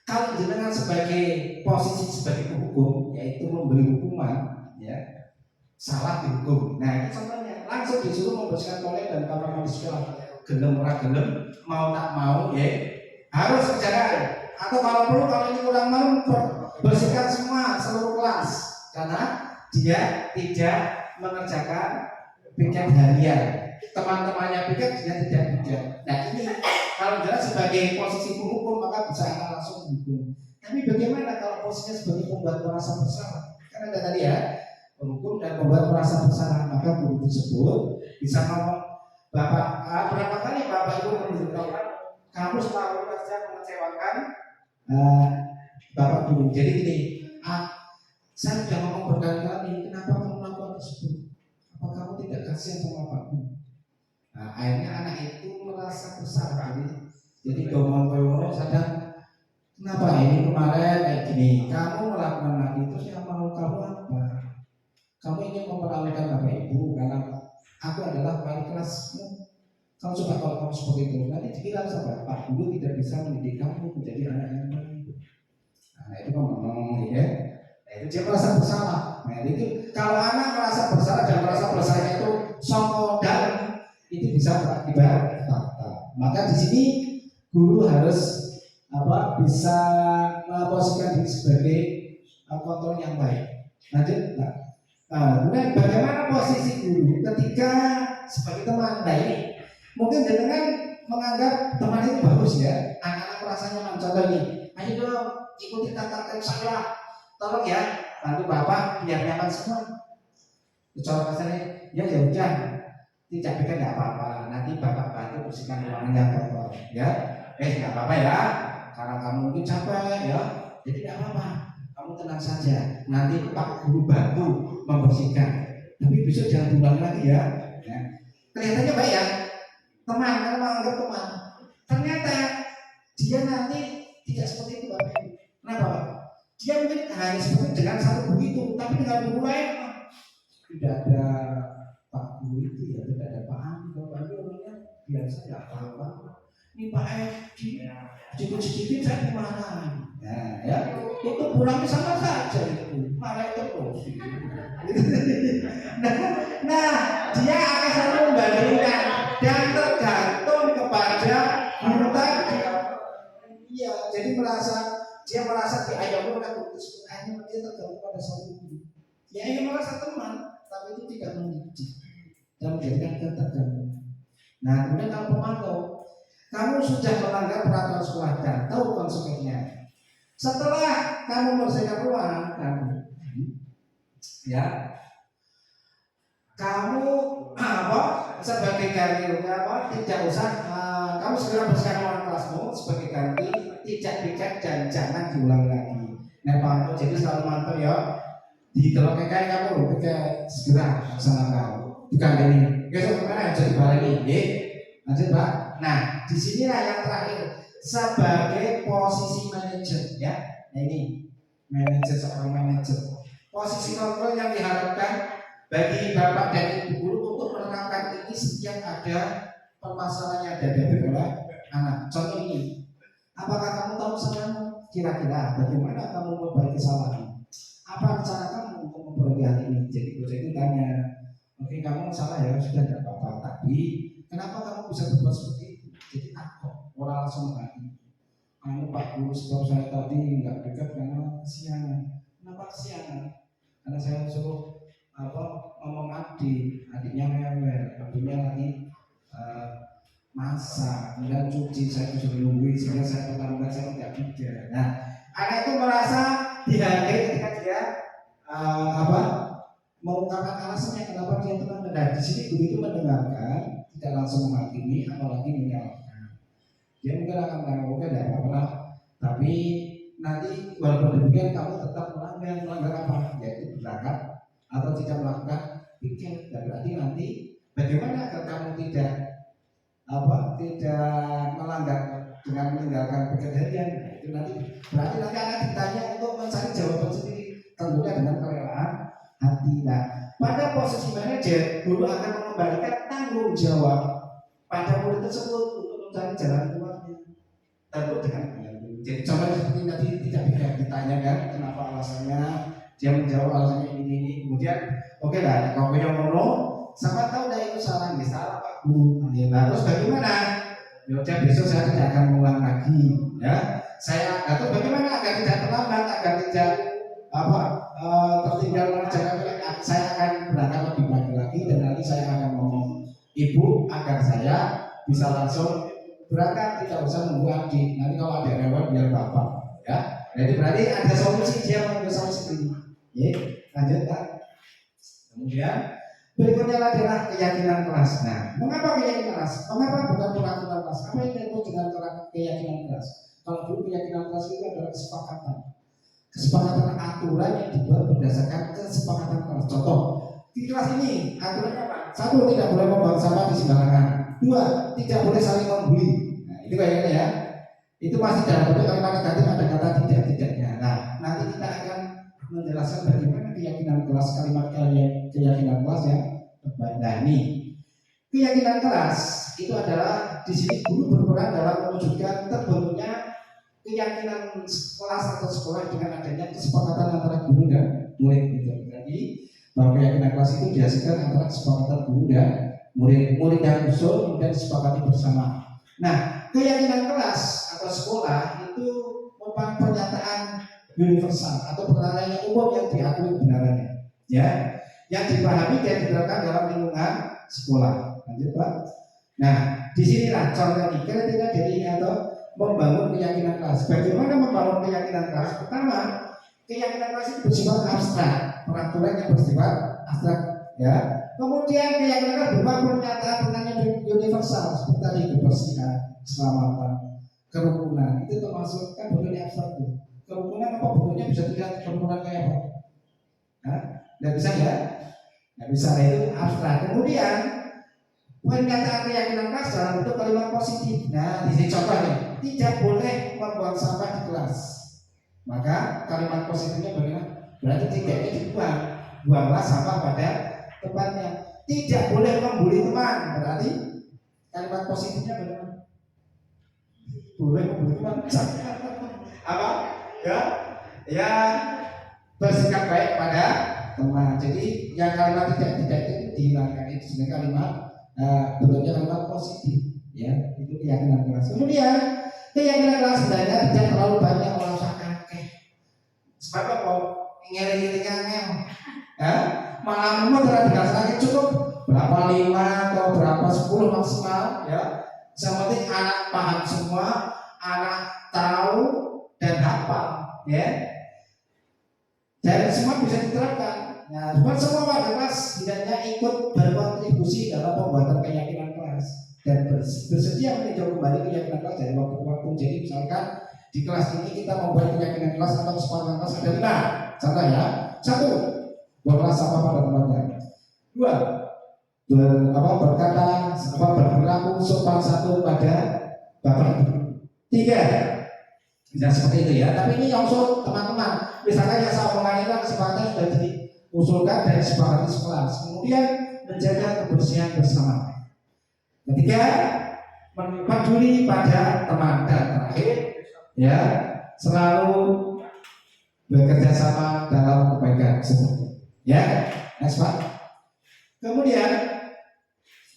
kalau jenengan sebagai posisi sebagai penghukum, yaitu memberi hukuman, ya salah dihukum. Nah, ini contohnya langsung disuruh membersihkan toilet dan kamar mandi sekolah. Gelem ora gelem, mau tak mau, ya harus kerjakan. Atau kalau perlu, kalau ini kurang mampu, bersihkan semua seluruh kelas karena dia tidak mengerjakan piket harian. Teman-temannya piket, dia tidak piket. Nah ini kalau jelas sebagai posisi penghukum maka bisa langsung menghukum. Tapi bagaimana kalau posisinya sebagai pembuat merasa bersalah? Karena ada tadi ya penghukum dan pembuat merasa bersalah, maka guru tersebut bisa ngomong, Bapak, berapa kali Bapak Ibu menunjukkan kamu selalu saja mengecewakan Bapak Guru. Jadi ini saya sudah ngomong berkali-kali, kenapa kamu melakukan tersebut? Apa kamu tidak kasihan sama Bapakmu? Nah, akhirnya anak itu merasa bersalah. Jadi ngomong-ngomong sadar, kenapa ini kemarin kayak gini? Kamu melakukan lagi terus yang mau kamu apa? Kamu ingin memperlakukan Bapak Ibu karena aku adalah wali kelasmu. Kamu coba kalau kamu seperti itu, nanti dikira sama Pak Guru tidak bisa mendidik kamu menjadi anak yang baik. Nah itu ngomong ya. Nah, itu dia merasa bersalah. Nah itu kalau anak merasa bersalah dan merasa bersalah itu songko dan itu bisa berakibat fatal. Maka di sini guru harus bisa memposisikan diri sebagai kontrol yang baik. Lanjut. Kemudian bagaimana posisi guru ketika sebagai teman? Nah ini mungkin dengan menganggap teman itu bagus ya, anak-anak merasa nyaman. Contoh ini, ayo dong ikuti tata tertib saya. Tolong ya, bantu Bapak biar nyaman semua. Bicara kasarnya, ya udah, tidak pikir nggak apa-apa. Nanti Bapak bantu bersihkan ruangan yang kotor, ya. Nggak apa-apa ya, karena kamu mungkin capek ya, jadi nggak apa-apa. Kamu tenang saja. Nanti Pak Guru bantu membersihkan. Tapi besok jangan diulang lagi ya. Kelihatannya baik ya, teman, karena menganggap teman. Ternyata dia nanti tidak seperti itu Bapak. Kenapa Pak? Dia mungkin hanya seperti dengan satu begitu, tapi dengan guru lain tidak ada Pak Guru itu ya, tidak ada Pak Andi. Kalau Andi orangnya biasa ya apa-apa. Ini Pak Edi, sedikit-sedikit saya dimarahin. Nah, ya itu kurangnya sama saja itu, marah terus. Nah, dia akan selalu membandingkan dan tergantung kepada guru tadi. Iya, jadi dia merasa diayomi oleh guru tersebut, hanya dia tergantung pada satu guru. Ya ia merasa teman, tapi itu tidak mendidik dan menjadikan ketergantungan. Nah, kemudian kalau pemantau, kamu sudah melanggar peraturan sekolah dan tahu konsekuensinya. Setelah kamu membersihkan ruangan kamu, ya, kamu sebagai ganti tidak usah kamu segera bersihkan ruangan kelasmu sebagai ganti, tidak piket dan jangan diulangi lagi. Nah, pantau jadi selalu mantau ya. Di telok kayak kamu piket segera laksanakan. Bukan ini. Besok kemana jadi balik ini? Lanjut Pak. Nah, disinilah yang terakhir sebagai posisi manajer ya. Nah ini manajer, seorang manajer. Posisi kontrol yang diharapkan bagi Bapak dan Ibu guru untuk menerapkan ini setiap ada permasalahan yang dihadapi oleh anak. Contoh ini, apakah kamu tahu kesalahanmu? Kira-kira bagaimana kamu memperbaiki kesalahan? Apa rencana kamu untuk memperbaiki hal ini? Jadi guru itu tanya, oke kamu salah ya, sudah tidak apa-apa. Tapi kenapa kamu bisa berbuat seperti itu? Jadi takut, orang langsung mengatakan, Pak Guru sebab saya tadi nggak dekat karena kesiangan. Kenapa kesiangan? Karena saya suruh ngomong adiknya mewek, adiknya lagi masak, kemudian cuci, saya disuruh nungguin sehingga saya terlambat, saya tidak bisa. Nah, anak itu merasa dihargai ketika dia mengungkapkan alasannya kenapa dia terlambat. Nah, di sini guru itu mendengarkan, tidak langsung menghakimi, apalagi menyalahkan. Dia mungkin akan melakukan tidak apa-apa, tapi nanti walaupun demikian kamu tetap melanggar apa? Yaitu berangkat atau tidak melakukan pikir. Dan berarti nanti bagaimana agar kamu tidak melanggar dengan meninggalkan pekerjaan? Nah, itu nanti berarti akan ditanya untuk mencari jawaban sendiri, tentunya dengan kerelaan hati. Nah, pada posisi manajer, guru akan mengembalikan tanggung jawab pada murid tersebut untuk mencari jalan keluarnya, tentu dengan mengganggu. Jadi contohnya seperti tadi tidak ditanyakan kenapa alasannya, dia menjawab alasannya ini. Kemudian oke lah, kalau yang ngomong, siapa tahu dari itu salah Pak Guru. Nah, terus bagaimana? Ya udah besok saya tidak akan mengulang lagi, ya. Saya atau bagaimana agar tidak terlambat, agar tidak tertinggal mengerjakan, saya akan berangkat lebih pagi lagi dan nanti saya akan ngomong ibu agar saya bisa langsung berangkat, tidak usah nunggu adik. Nanti kalau ada rewel biar bapak, ya. Jadi berarti ada solusi, dia mengambil solusi ini. Ya, lanjut kan. Kemudian berikutnya adalah keyakinan kelas. Nah, mengapa keyakinan kelas? Mengapa bukan peraturan kelas? Apa yang disebut dengan keyakinan kelas? Kalau dulu keyakinan kelas itu adalah kesepakatan aturan yang dibuat berdasarkan kesepakatan kelas. Contoh, di kelas ini aturannya apa? 1, tidak boleh membuang sampah di sembarangan. 2, tidak boleh saling membuli. Nah, itu kayaknya ya. Itu masih dalam bentuk kalimat negatif, ada kata tidak-tidaknya. Nah, nanti kita akan menjelaskan bagaimana keyakinan kelas, keyakinan kelas yang terbaik. Nah, ini keyakinan kelas itu adalah di sini guru berperan dalam mewujudkan terbentuknya keyakinan kelas atau sekolah dengan adanya kesepakatan antara guru dan murid. Jadi bahwa keyakinan kelas itu dihasilkan antara kesepakatan guru dan murid yang usul kemudian disepakati bersama. Nah, keyakinan kelas atau sekolah itu merupakan pernyataan universal atau pernyataan yang umum yang diakui kebenarannya, ya, yang dipahami dan diterapkan dalam lingkungan sekolah. Lanjut Pak. Nah, disinilah contohnya kira-kira dari atau membangun keyakinan kelas. Bagaimana membangun keyakinan kelas? Pertama, keyakinan kelas itu bersifat abstrak, peraturan yang bersifat abstrak, ya. Kemudian keyakinan kelas berupa pernyataan universal seperti tadi kebersihan, keselamatan, kerukunan. Itu termasuk kan bentuknya abstrak tuh. Kerukunan apa bentuknya bisa dilihat kerukunan kayak apa? Nah, nggak bisa ya? Nggak bisa, itu abstrak. Kemudian pernyataan keyakinan kelas dalam bentuk kalimat positif. Nah, di sini contohnya, tidak boleh membuang sampah di kelas. Maka kalimat positifnya bagaimana? Berarti tidaknya dibuang, buanglah sampah pada tempatnya. Tidak boleh membuli teman. Berarti kalimat positifnya bagaimana? Boleh membuli teman. Apa? Ya bersikap baik pada teman. Jadi yang kalimat tidak itu dihilangkan. Itu sebenarnya kalimat bentuknya kalimat positif, ya. Itu keyakinan kelas. Kemudian keyakinan kelas sebenarnya tidak terlalu banyak merasa kakek. Sebab apa? Ngeri-ngerinya ya, malah telah dikasih cukup berapa 5 atau berapa 10 maksimal, ya. Yang penting anak paham semua, anak tahu dan hafal, ya. Dan semua bisa diterapkan. Nah, bukan semua warga kelas hendaknya ikut berkontribusi dalam pembuatan keyakinan kelas dan bersedia meninjau kembali keyakinan kelas dari waktu ke waktu. Jadi misalkan di kelas ini kita membuat keyakinan kelas atau kesepakatan kelas ada 5. Contoh ya, 1, buanglah sampah pada tempatnya. 2, berperilaku sopan satu pada bapak ibu. 3, bisa seperti itu ya. Tapi ini usul teman-teman. Misalkan yang saya omongkan itu kesepakatan sudah diusulkan dan disepakati sekelas. Kemudian menjaga kebersihan bersama. 3, peduli pada teman. Dan terakhir, ya, selalu bekerja sama dalam kebaikan seperti, ya. Next Pak. Kemudian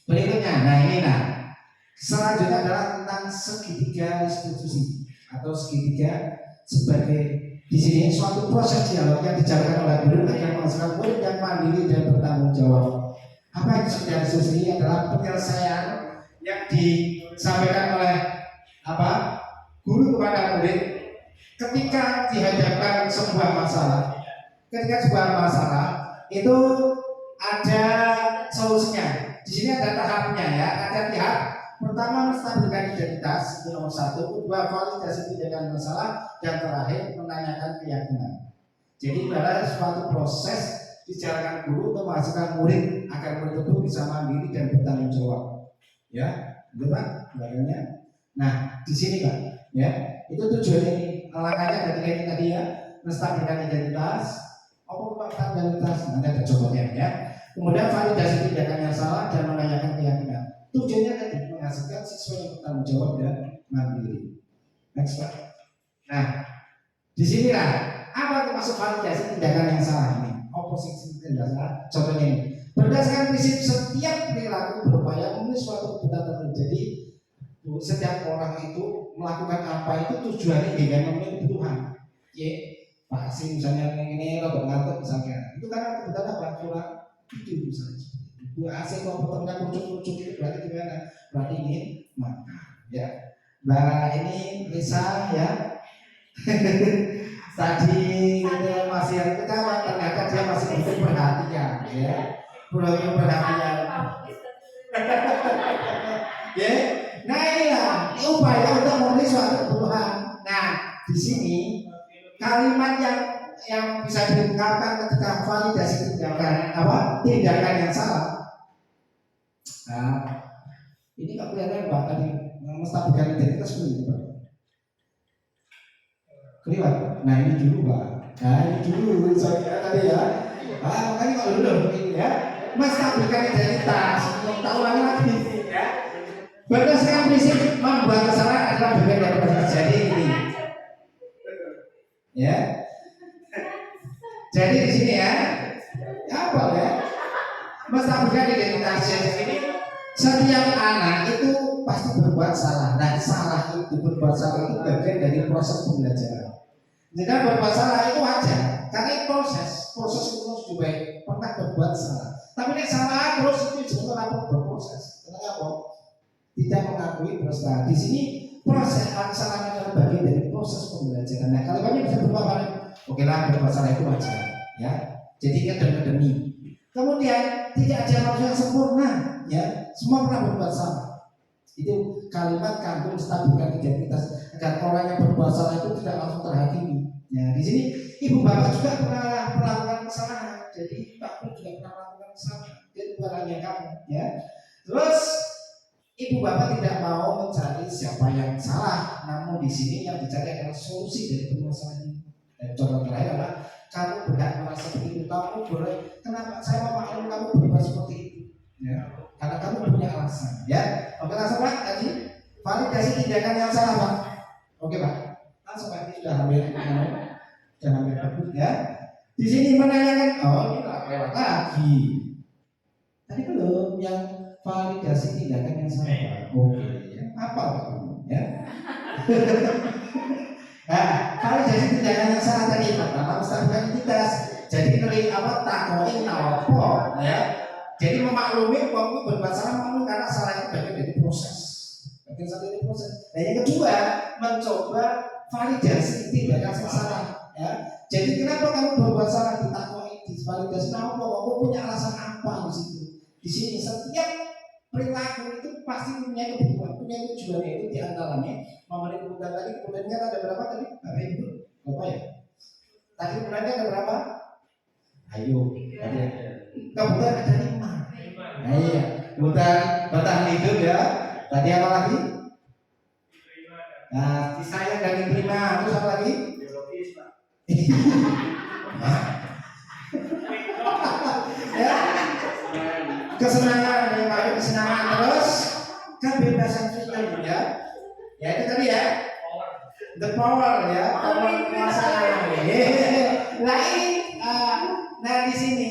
berikutnya, selanjutnya adalah tentang segitiga institusi atau segitiga sebagai di sini suatu proses dialog yang dijalankan oleh guru yang menghasilkan murid yang mandiri dan bertanggung jawab. Apa yang segitiga institusi adalah penyelesaian yang disampaikan oleh guru kepada murid ketika dihadapkan sebuah masalah. Ketika sebuah masalah itu ada solusinya. Di sini ada tahapnya ya. Ada tahap pertama menstabilkan identitas, itu nomor 1. Kedua validasi tindakan masalah, dan terakhir menanyakan keyakinan. Jadi adalah suatu proses dijalankan guru untuk menghasilkan murid agar murid itu bisa mandiri dan bertanggung jawab. Ya, betul Pak? Belakangnya. Nah, di sini Pak, ya, itu tujuannya ini. Langkahnya ada 3 tadi ya, menstabilkan identitas, identitas, nanti ada contohnya ya. Kemudian validasi tindakan yang salah dan menanyakan keyakinan. Tujuannya tadi menghasilkan siswa yang bertanggung jawab dan mandiri. Next Pak. Nah, disinilah apa termasuk validasi tindakan yang salah ini? Oposisi tindakan salah. Contohnya ini, berdasarkan prinsip setiap perilaku berupaya memenuhi suatu kebutuhan tertentu. Jadi setiap orang itu melakukan apa itu tujuannya dengan memenuhi kebutuhan. Vaksin misalnya ini atau ngantuk misalnya, itu karena kebutuhan apa? Kurang tidur misalnya. Bu AC kalau potongnya kucuk-kucuk itu berarti gimana? Berarti ingin makan, ya. Nah ini Lisa ya. Tadi itu masih yang ketawa, ternyata dia masih butuh perhatian, ya. Butuh perhatian. Ya. Nah inilah upaya untuk memenuhi suatu kebutuhan. Nah di sini kalimat yang bisa diungkapkan ketika validasi tindakan yang salah. Nah, ini kok kelihatan Pak tadi menstabilkan identitas dulu Pak. Kelihatan. Nah ini dulu Pak. Nah ini dulu saya tadi ya. Makanya kalau dulu ini ya, menstabilkan identitas. Tak ulangi lagi ya. Berdasarkan prinsip membuat kesalahan adalah bagian dari proses terjadi ini. Ya. Jadi di sini ya, apa ya? Menstabilkan identitas ini. Setiap anak itu pasti berbuat salah. Nah, salah itu berbuat salah itu bagian dari proses pembelajaran. Jika berbuat salah itu wajar, karena itu proses itu juga pernah berbuat salah. Tapi nek salah terus itu juga lapor berproses. Kenapa apa? Tidak mengakui proses. Di sini proses kesalahan adalah bagian dari proses pembelajaran. Nah, kalau kami bisa berubah, oke lah berbuat salah itu wajar, ya. Jadi demi. Kemudian tidak ada manusia yang sempurna, ya. Semua pernah berbuat salah. Itu kalimat kandung stabilkan identitas agar orang yang berbuat salah itu tidak langsung terhakimi. Ya, di sini ibu bapak juga pernah melakukan kesalahan. Jadi Pak Pur juga pernah melakukan kesalahan. Jadi bukan hanya kamu, ya. Terus ibu bapak tidak mau mencari siapa yang salah, namun di sini yang dicari adalah solusi dari permasalahan ini. Dan contoh terakhir adalah kamu berhak merasa begitu, kamu boleh. Kenapa saya memaklumi kamu berbuat seperti itu? Ya, karena kamu punya alasan. Ya, oke langsung Pak tadi validasi tindakan yang salah Pak. Oke Pak, langsung Pak ini sudah hampir bagus ya. Di sini menanyakan, ini lewat lagi. Tadi belum yang validasi tindakan yang salah Pak. Oke, ya. Apa Pak? Ya. Nah, validasi tindakan yang salah tadi pertama menstabilkan identitas. Jadi dari takoin nawapo, ya. Jadi memaklumi bahwa berbuat salah maklum karena salah itu bagian dari proses. Bagian satu dari proses. Nah yang kedua mencoba validasi tindakan yang salah. Ya. Jadi kenapa kamu berbuat salah ditakoi, divalidasi? Nah, kamu punya alasan apa di situ? Di sini setiap perilaku itu pasti punya kebutuhan, punya tujuan itu diantaranya memenuhi kebutuhan tadi. Kemudian ada berapa tadi? Bapak Ibu, berapa ya? Tadi kemudian ada berapa? Ayo, kebutuhan ada 5. Nah, iya, kebutuhan bertahan hidup ya. Tadi apa lagi? Nah, disayang dan diterima. Terus apa lagi? Biologis Pak. Ya. Kesenangan, kesenangan terus kebebasan freedom ya. Ya itu tadi ya. The power ya, power kekuasaan. Nah ini, nah di sini.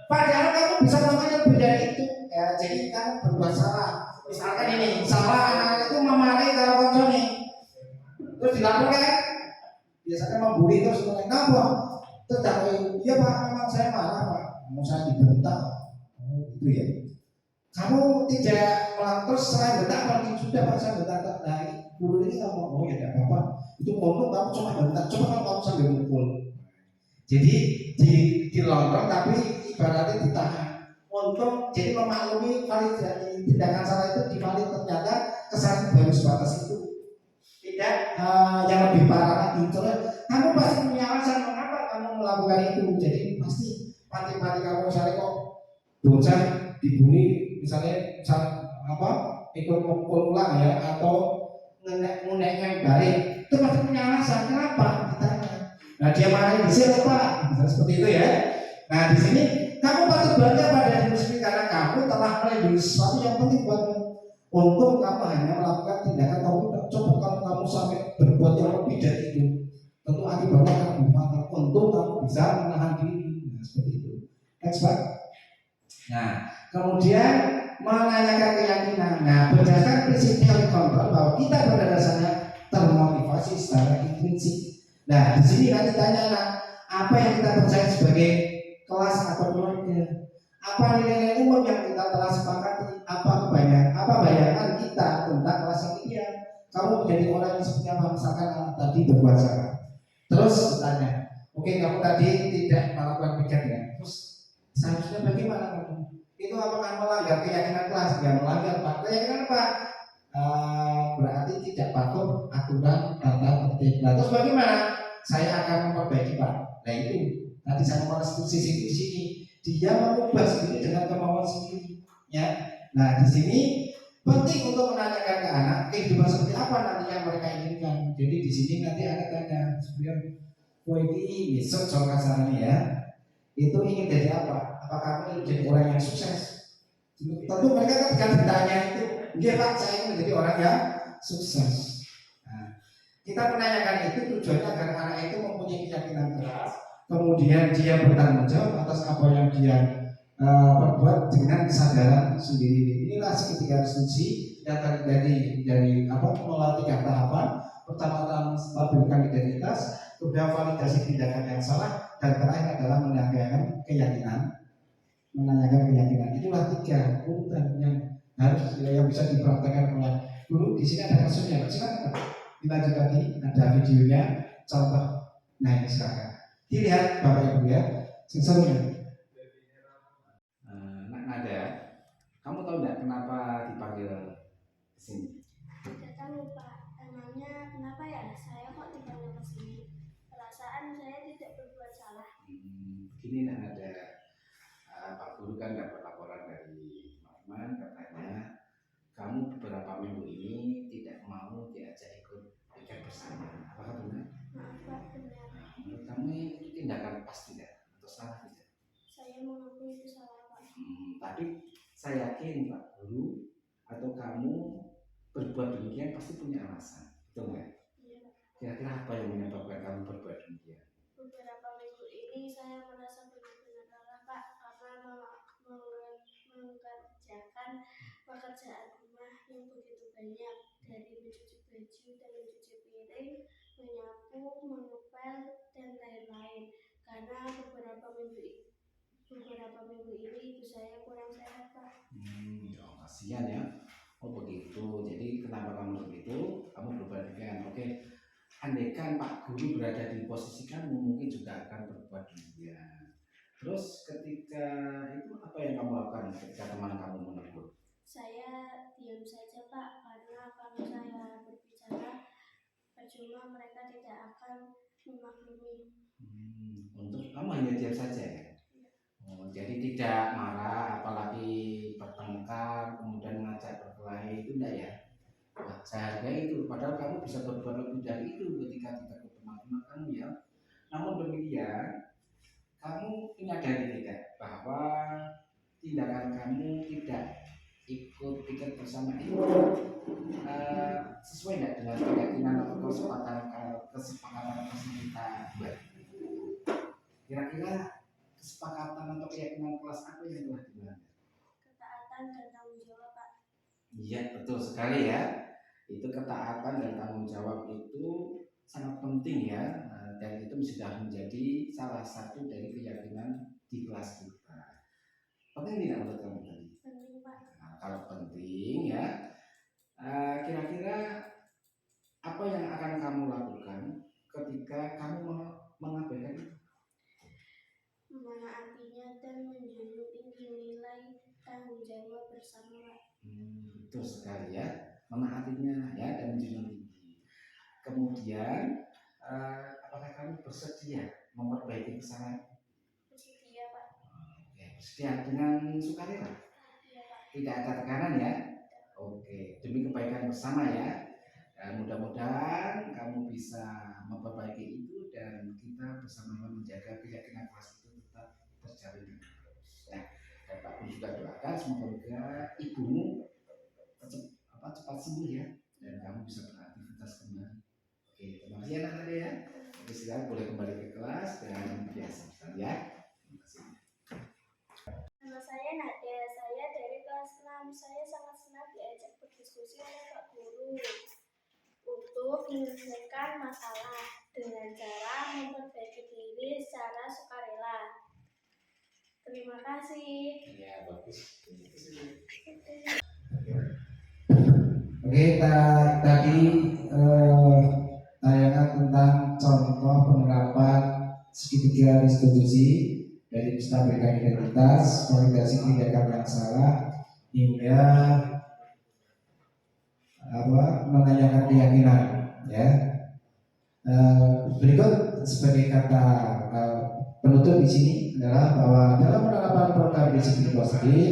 Padahal kamu bisa melakukan yang lebih dari itu. Ya, jadi kamu berbuat salah. Misalkan ini, salah anak itu memarahi kalau konsolnya. Terus dilaporkan. Biasanya membuli terus kenapa? Terus dakwain, iya Pak, memang saya marah Pak. Mau saya dibentak. Oh, itu ya. kamu tidak melakukan, terus saya bentak lagi, sudah Pak saya bentak. Nah guru ini ngomong, oh ya tidak apa-apa, itu untung kamu cuma bentak, coba kalau kamu sambil mukul. Jadi dilontrong tapi ibaratnya ditahan. Untung jadi memaklumi validasi tindakan salah itu divalid, ternyata kesan baru sebatas itu. Tidak yang lebih parah lagi. Kamu pasti punya alasan mengapa kamu melakukan itu. Jadi pasti mati-mati kamu misalnya kok bocah dibully, misalnya apa ikut mukul ulang ya, atau ngenek balik, itu pasti punya alasan kenapa ditanya. Nah dia marahin di sini Pak, misalnya seperti itu ya. Nah di sini kamu patut bangga pada diri sendiri karena kamu telah melindungi sesuatu yang penting buatmu. Untung kamu hanya melakukan tindakan kamu. Coba kalau kamu sampai berbuat yang lebih dari itu, tentu akibatnya akan lebih fatal. Untung kamu bisa menahan diri. Nah seperti itu. Next Pak. Nah kemudian menanyakan keyakinan. Nah berdasarkan prinsip teori kontrol bahwa kita pada dasarnya termotivasi secara intrinsik. Nah di sini nanti tanya apa yang kita percaya sebagai kelas atau keluarga, apa nilai-nilai umum yang kita telah sepakati, apa bayangan kita tentang kelas yang ideal. Kamu menjadi orang yang seperti apa, misalkan tadi berbuat salah, terus bertanya, oke kamu tadi tidak melakukan piket ya, terus seharusnya bagaimana kamu? Itu apakah melanggar keyakinan kelas? Ya melanggar Pak. Keyakinan apa? Berarti tidak patuh aturan tata tertib. Nah terus bagaimana? Saya akan memperbaiki Pak. Nah itu nanti saya mau sisi di sini. Dia mengubah sendiri dengan kemauan sendiri. Ya. Nah di sini penting untuk menanyakan ke anak kehidupan seperti apa nanti yang mereka inginkan. Jadi di sini nanti anak tanya, sebenarnya kue ini besok soal kasarnya ya, itu ingin jadi apa? Apakah kamu ingin jadi orang yang sukses? Tentu mereka kan ditanya itu, dia Pak saya ingin menjadi orang yang sukses. Nah, kita menanyakan itu tujuannya agar anak itu mempunyai keyakinan keras, kemudian dia bertanggung jawab atas apa yang dia perbuat dengan kesadaran sendiri. Inilah segitiga restitusi yang dari melalui 3 tahapan. Pertama-tama stabilkan identitas, kemudian validasi tindakan yang salah, dan terakhir adalah menanyakan keyakinan. Itulah 3 urutan yang harus yang bisa dipraktekkan oleh guru. Di sini ada kasusnya, silakan dilanjut lagi, ada videonya, contoh. Nah ini silakan dilihat Bapak Ibu ya, sesuai. Nak Nada, kamu tahu nggak kenapa dipanggil ke sini? Tidak tahu Pak, emangnya kenapa ya saya kok dipanggil ke sini? Perasaan saya tidak berbuat salah. Begini Nak Nada, Pak Guru kan dapat laporan dari teman-teman, katanya kamu beberapa minggu ini tidak mau diajak ikut piket bersama. Apakah benar? Maaf Pak, benar. Menurut kamu itu tindakan pas tidak atau salah tidak? Saya mengakui itu salah Pak. Tapi saya yakin Pak Guru atau kamu berbuat demikian pasti punya alasan, betul nggak? Iya Pak. Kira-kira apa yang menyebabkan kamu berbuat demikian? Beberapa minggu ini saya merasa benar-benar lelah Pak karena mengerjakan pekerjaan rumah yang begitu banyak, dari mencuci baju dan mencuci piring, menyapu, mengepel, dan lain-lain. Karena beberapa minggu ini ibu saya kurang sehat Pak. Ya kasihan ya. Oh begitu. Jadi kenapa kamu begitu? Kamu berbuat demikian. Oke. Andaikan Pak Guru berada di posisi kamu mungkin juga akan berbuat demikian. Terus ketika itu apa yang kamu lakukan ketika teman kamu menegur? Saya diam saja Pak, karena kalau saya berbicara percuma mereka tidak akan memaklumi. Untuk kamu hanya diam saja ya? Oh, jadi tidak marah, apalagi bertengkar, kemudian mengajak berkelahi, itu enggak ya? Wah, saya hargai itu, padahal kamu bisa berbuat lebih dari itu ketika tidak ke teman-teman kamu ya. Namun demikian, kamu menyadari tidak bahwa tindakan kamu tidak ikut piket bersama itu sesuai tidak dengan keyakinan atau kesepakatan yang kita buat? Kira-kira kesepakatan atau keyakinan kelas apa yang telah dibuat? Ketaatan dan tanggung jawab Pak. Iya betul sekali ya. Itu ketaatan dan tanggung jawab itu sangat penting ya, dan itu sudah menjadi salah satu dari keyakinan di kelas kita. Penting tidak menurut kamu tadi? Penting Pak. Nah, kalau penting ya. Kira-kira apa yang akan kamu lakukan ketika kamu mengabaikan itu? Menaatinya dan menjunjung tinggi nilai tanggung jawab bersama. Betul sekali ya, menaatinya ya dan menjunjung tinggi. Kemudian apakah kamu bersedia memperbaiki kesalahan? Bersedia, Pak. Bersedia dengan sukarela, Iya, Pak. tidak ada tekanan ya. Oke, demi kebaikan bersama ya. Dan mudah-mudahan kamu bisa memperbaiki itu dan kita bersama-sama menjaga keyakinan kelas itu tetap terjalin dengan terus. Ya, dan Pak pun juga doakan semoga ibumu cepat sembuh ya dan kamu bisa beraktivitas kembali. Oke, terima kasih anak tadi ya. Oke, silakan boleh kembali ke kelas dan biasa ya. Terima kasih. Nama saya Nadia, saya dari kelas 6. Saya sangat senang diajak berdiskusi oleh Pak Guru untuk menyelesaikan masalah dengan cara memperbaiki diri secara sukarela. Terima kasih. Ya, bagus. Oke, tadi tayangan tentang contoh penerapan segitiga restitusi dari penstabilan identitas, validasi tindakan yang salah, hingga menanyakan keyakinan. Ya, berikut sebagai kata penutup di sini adalah bahwa dalam penerapan program disiplin positif,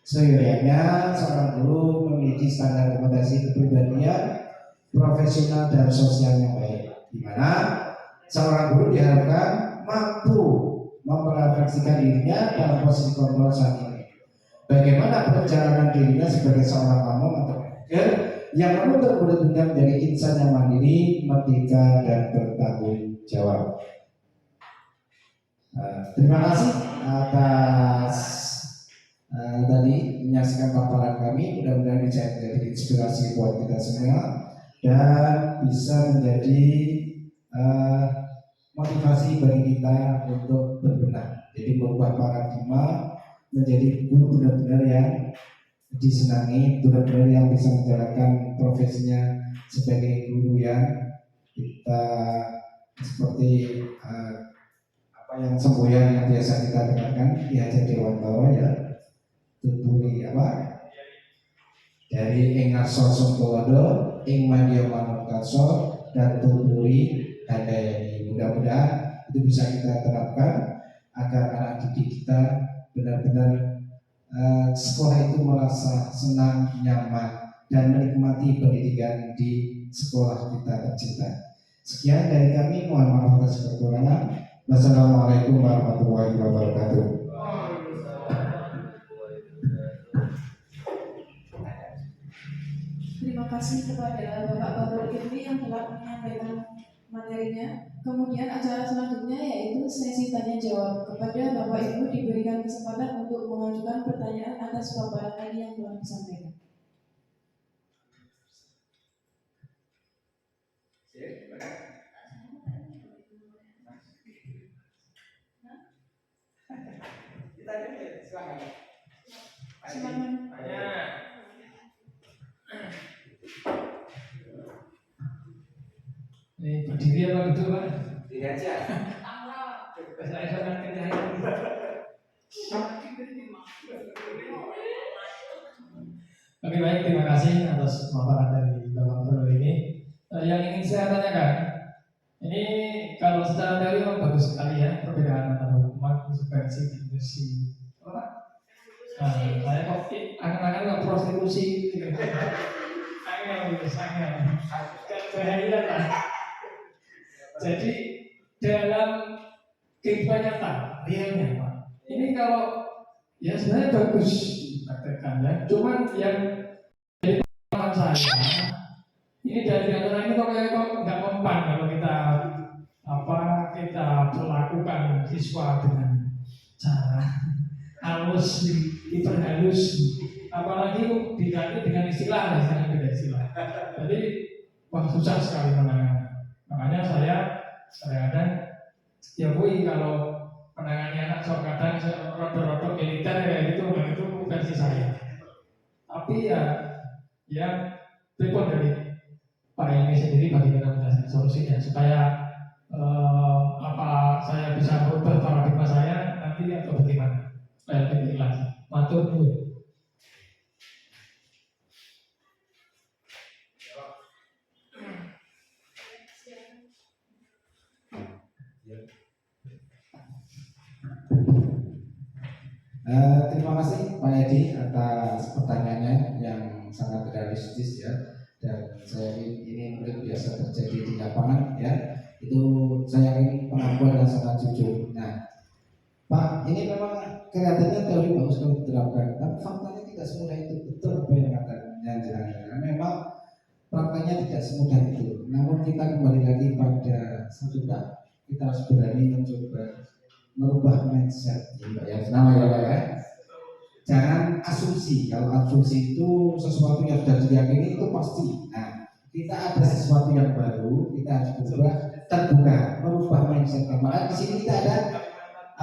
seyogyanya seorang guru memiliki standar kompetensi kepribadian, profesional dan sosial yang baik, di mana seorang guru diharapkan mampu merefleksikan dirinya dalam posisi kontrol saat ini. Bagaimana perjalanan dirinya sebagai seorang makmum atau manajer yang menuntut murid-muridnya menjadi insan yang mandiri, merdeka dan bertanggung jawab. Terima kasih atas tadi menyaksikan paparan kami. Mudah-mudahan bisa menjadi inspirasi buat kita semua dan bisa menjadi motivasi bagi kita untuk berbenah. Jadi merubah paradigma menjadi guru benar-benar yang disenangi, benar-benar yang bisa menjalankan profesinya sebagai guru yang kita seperti yang semboyan yang biasa kita dengarkan di Hajar Dewanto ya, tuturi dari Engarso Songkowodo, Ing Madya Manungkaso dan tuturi Handayani. Mudah-mudahan itu bisa kita terapkan agar anak didik kita benar-benar sekolah itu merasa senang, nyaman dan menikmati pendidikan di sekolah kita tercinta. Sekian dari kami, mohon maaf atas kekurangan. Wassalamualaikum warahmatullahi wabarakatuh. Terima kasih kepada Bapak Badrul Ilmi yang telah menyampaikan materinya. Kemudian acara selanjutnya yaitu sesi tanya jawab. Kepada Bapak Ibu diberikan kesempatan untuk mengajukan pertanyaan atas paparan tadi yang telah disampaikan. Silakan. Ini berdiri apa gitu Pak? Diri aja. Saya akan kerjain. Oke baik, terima kasih atas paparan dari Bapak Guru ini. Yang ingin saya tanyakan, ini kalau secara teori memang bagus sekali ya perbedaan antara hukuman, konsekuensi, dan industri. Nah, saya kok akan prostitusi gitu. Angel, kan bahaya lah. Jadi dalam kehidupan nyata, realnya Pak, ini kalau ya sebenarnya bagus dipraktekkan ya. Cuman yang jadi pengalaman saya, ini dari antara ini kok nggak mempan kalau kita perlakukan siswa dengan cara halus, diperhalus, apalagi diganti dengan istilah, misalnya beda istilah. Jadi wah susah sekali menangani. Makanya saya kadang-kadang ya kalau menangani anak sok kadang rotok-rotok militer kayak gitu, itu versi saya. Tapi ya telepon dari Pak ini sendiri bagaimana menjelaskan solusinya supaya apa saya bisa merubah paradigma saya nanti atau bagaimana? Supaya lebih ikhlas. Matur nuwun. Terima kasih Pak Edi atas pertanyaannya yang sangat realistis ya, dan saya yakin ini mungkin biasa terjadi di lapangan ya. Itu saya yakin pengakuan yang sangat jujur. Nah, Pak, ini memang kelihatannya teori bagus kalau diterapkan, tapi faktanya tidak semudah itu. Betul apa yang katakan karena memang faktanya tidak semudah itu. Namun kita kembali lagi pada satu Pak, kita harus berani mencoba merubah mindset ya Pak ya. Nama ya Pak ya. Jangan asumsi. Kalau asumsi itu sesuatu yang sudah diyakini itu pasti. Nah, kita ada sesuatu yang baru, kita harus berubah, terbuka, merubah mindset. Maka di sini kita ada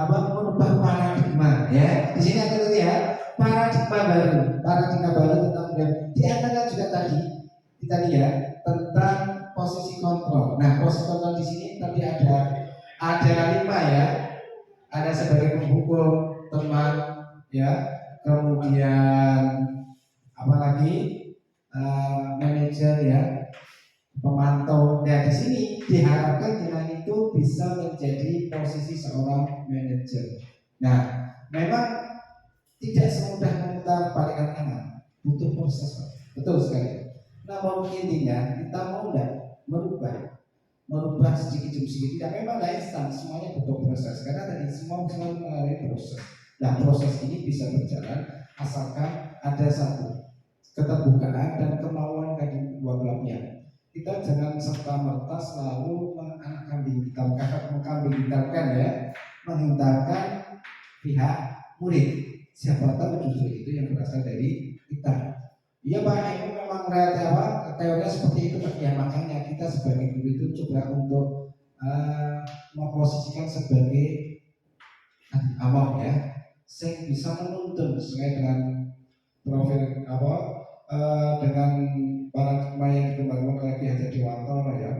merubah paradigma ya. Di sini ada ya paradigma baru tentang di antara juga tadi kita lihat tentang posisi kontrol. Nah, posisi kontrol di sini tadi ada 5 ya. Ada sebagai penghukum, teman, ya, kemudian apalagi manajer ya, pemantau. Nah di sini diharapkan dengan itu bisa menjadi posisi seorang manajer. Nah, memang tidak semudah memutar balikan tangan, butuh proses, Pak. Betul sekali. Namun intinya kita mau nggak merubah sedikit demi sedikit. Tidak, memang nggak instan, semuanya butuh proses. Karena tadi semua mengalami proses. Nah, proses ini bisa berjalan asalkan ada satu keterbukaan dan kemauan dari dua belah pihak. Kita jangan serta merta selalu mengkambing hitamkan ya, menghintarkan pihak murid. Siapa tahu justru itu yang berasal dari kita. Iya Pak, ini memang teorinya seperti itu Pak. Ya makanya kita sebagai guru itu coba untuk memposisikan sebagai awam ya, saya bisa menuntun sesuai dengan profil dengan paradigma yang dikembangkan oleh Ki Hajar Dewantara ya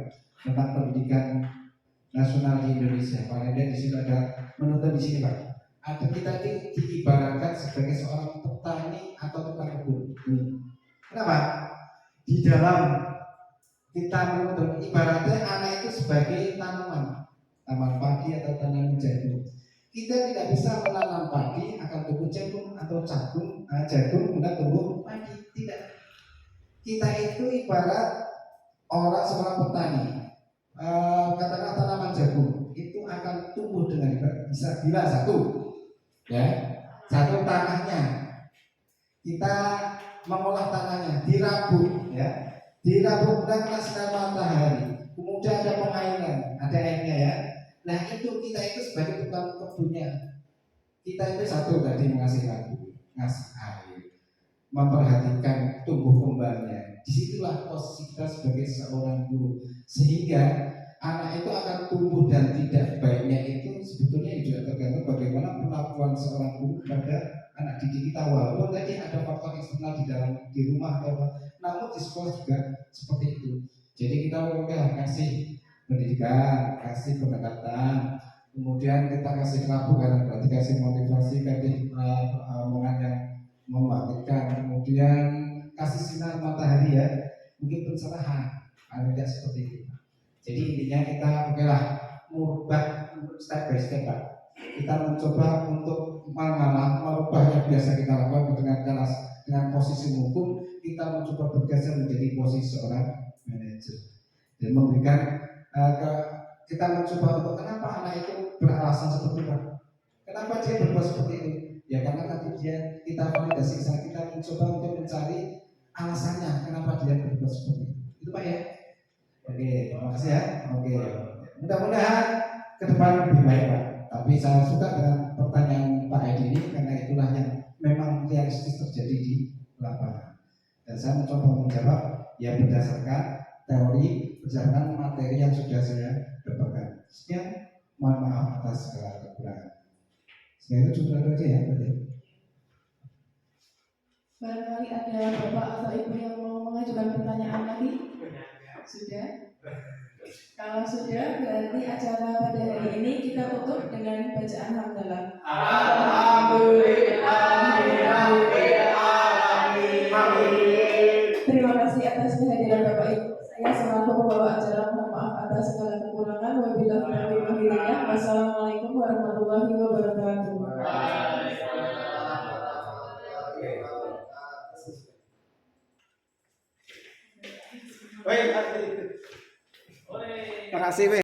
tentang pendidikan nasional di Indonesia. Paling tidak di sini ada menuntun di sini Pak. Ada kita diibaratkan sebagai seorang petani atau tukang kebun. Kenapa? Di dalam kita menuntun ibaratnya anak itu sebagai tanaman padi atau tanaman jagung. Kita tidak bisa menanam padi akan tumbuh jagung atau jagung kemudian tumbuh padi. Tidak. Kita itu ibarat seorang petani. Katakanlah tanaman jagung itu akan tumbuh dengan bisa bila satu tanahnya kita mengolah tanahnya, dirabuk kemudian kena sinar matahari, kemudian ada pengairan, ada airnya ya. Nah itu kita itu sebagai tukang kebunnya, kita itu satu tadi ngasih air, memperhatikan tumbuh kembangnya. Disitulah posisi kita sebagai seorang guru, sehingga anak itu akan tumbuh dan tidak baiknya itu sebetulnya juga tergantung bagaimana perlakuan seorang guru kepada anak didik kita. Walaupun tadi ada faktor eksternal di rumah atau namun di sekolah juga seperti itu. Jadi kita kasih pendidikan, kasih pendekatan, kemudian kita kasih laporan, berarti kasih motivasi, kasih omongan yang membangkitkan, kemudian kasih sinar matahari ya, mungkin pencerahan, tidak seperti itu. Jadi intinya kita merubah step by step Pak. Kita mencoba untuk merubah yang biasa kita lakukan dengan posisi hukum, kita mencoba bergeser menjadi posisi seorang manajer dan memberikan kita mencoba untuk kenapa anak itu beralasan seperti itu, kenapa dia berbuat seperti itu ya, karena tadi kita validasi, kita mencoba untuk mencari alasannya kenapa dia berbuat seperti itu Pak ya. Oke, terima kasih ya. Oke, mudah-mudahan ke depan lebih baik Pak. Tapi saya suka dengan pertanyaan Pak Edi ini karena itulah yang memang realistis terjadi di lapangan. Dan saya mencoba menjawab ya berdasarkan teori, berdasarkan materi yang sudah saya dapatkan. Sekian, mohon maaf atas segala kekurangan. Sekian itu cukup aja ya Pak. Barangkali ada bapak atau ibu yang mau mengajukan pertanyaan lagi? Sudah? Kalau sudah, berarti acara pada hari ini kita tutup dengan bacaan hamdalah. Terima kasih atas kehadiran Bapak Ibu. Saya selaku pembawa acara, mohon maaf atas segala kekurangan. Wabillahi taufiq wal hidayah. Wassalamualaikum warahmatullahi wabarakatuh. Terima kasih.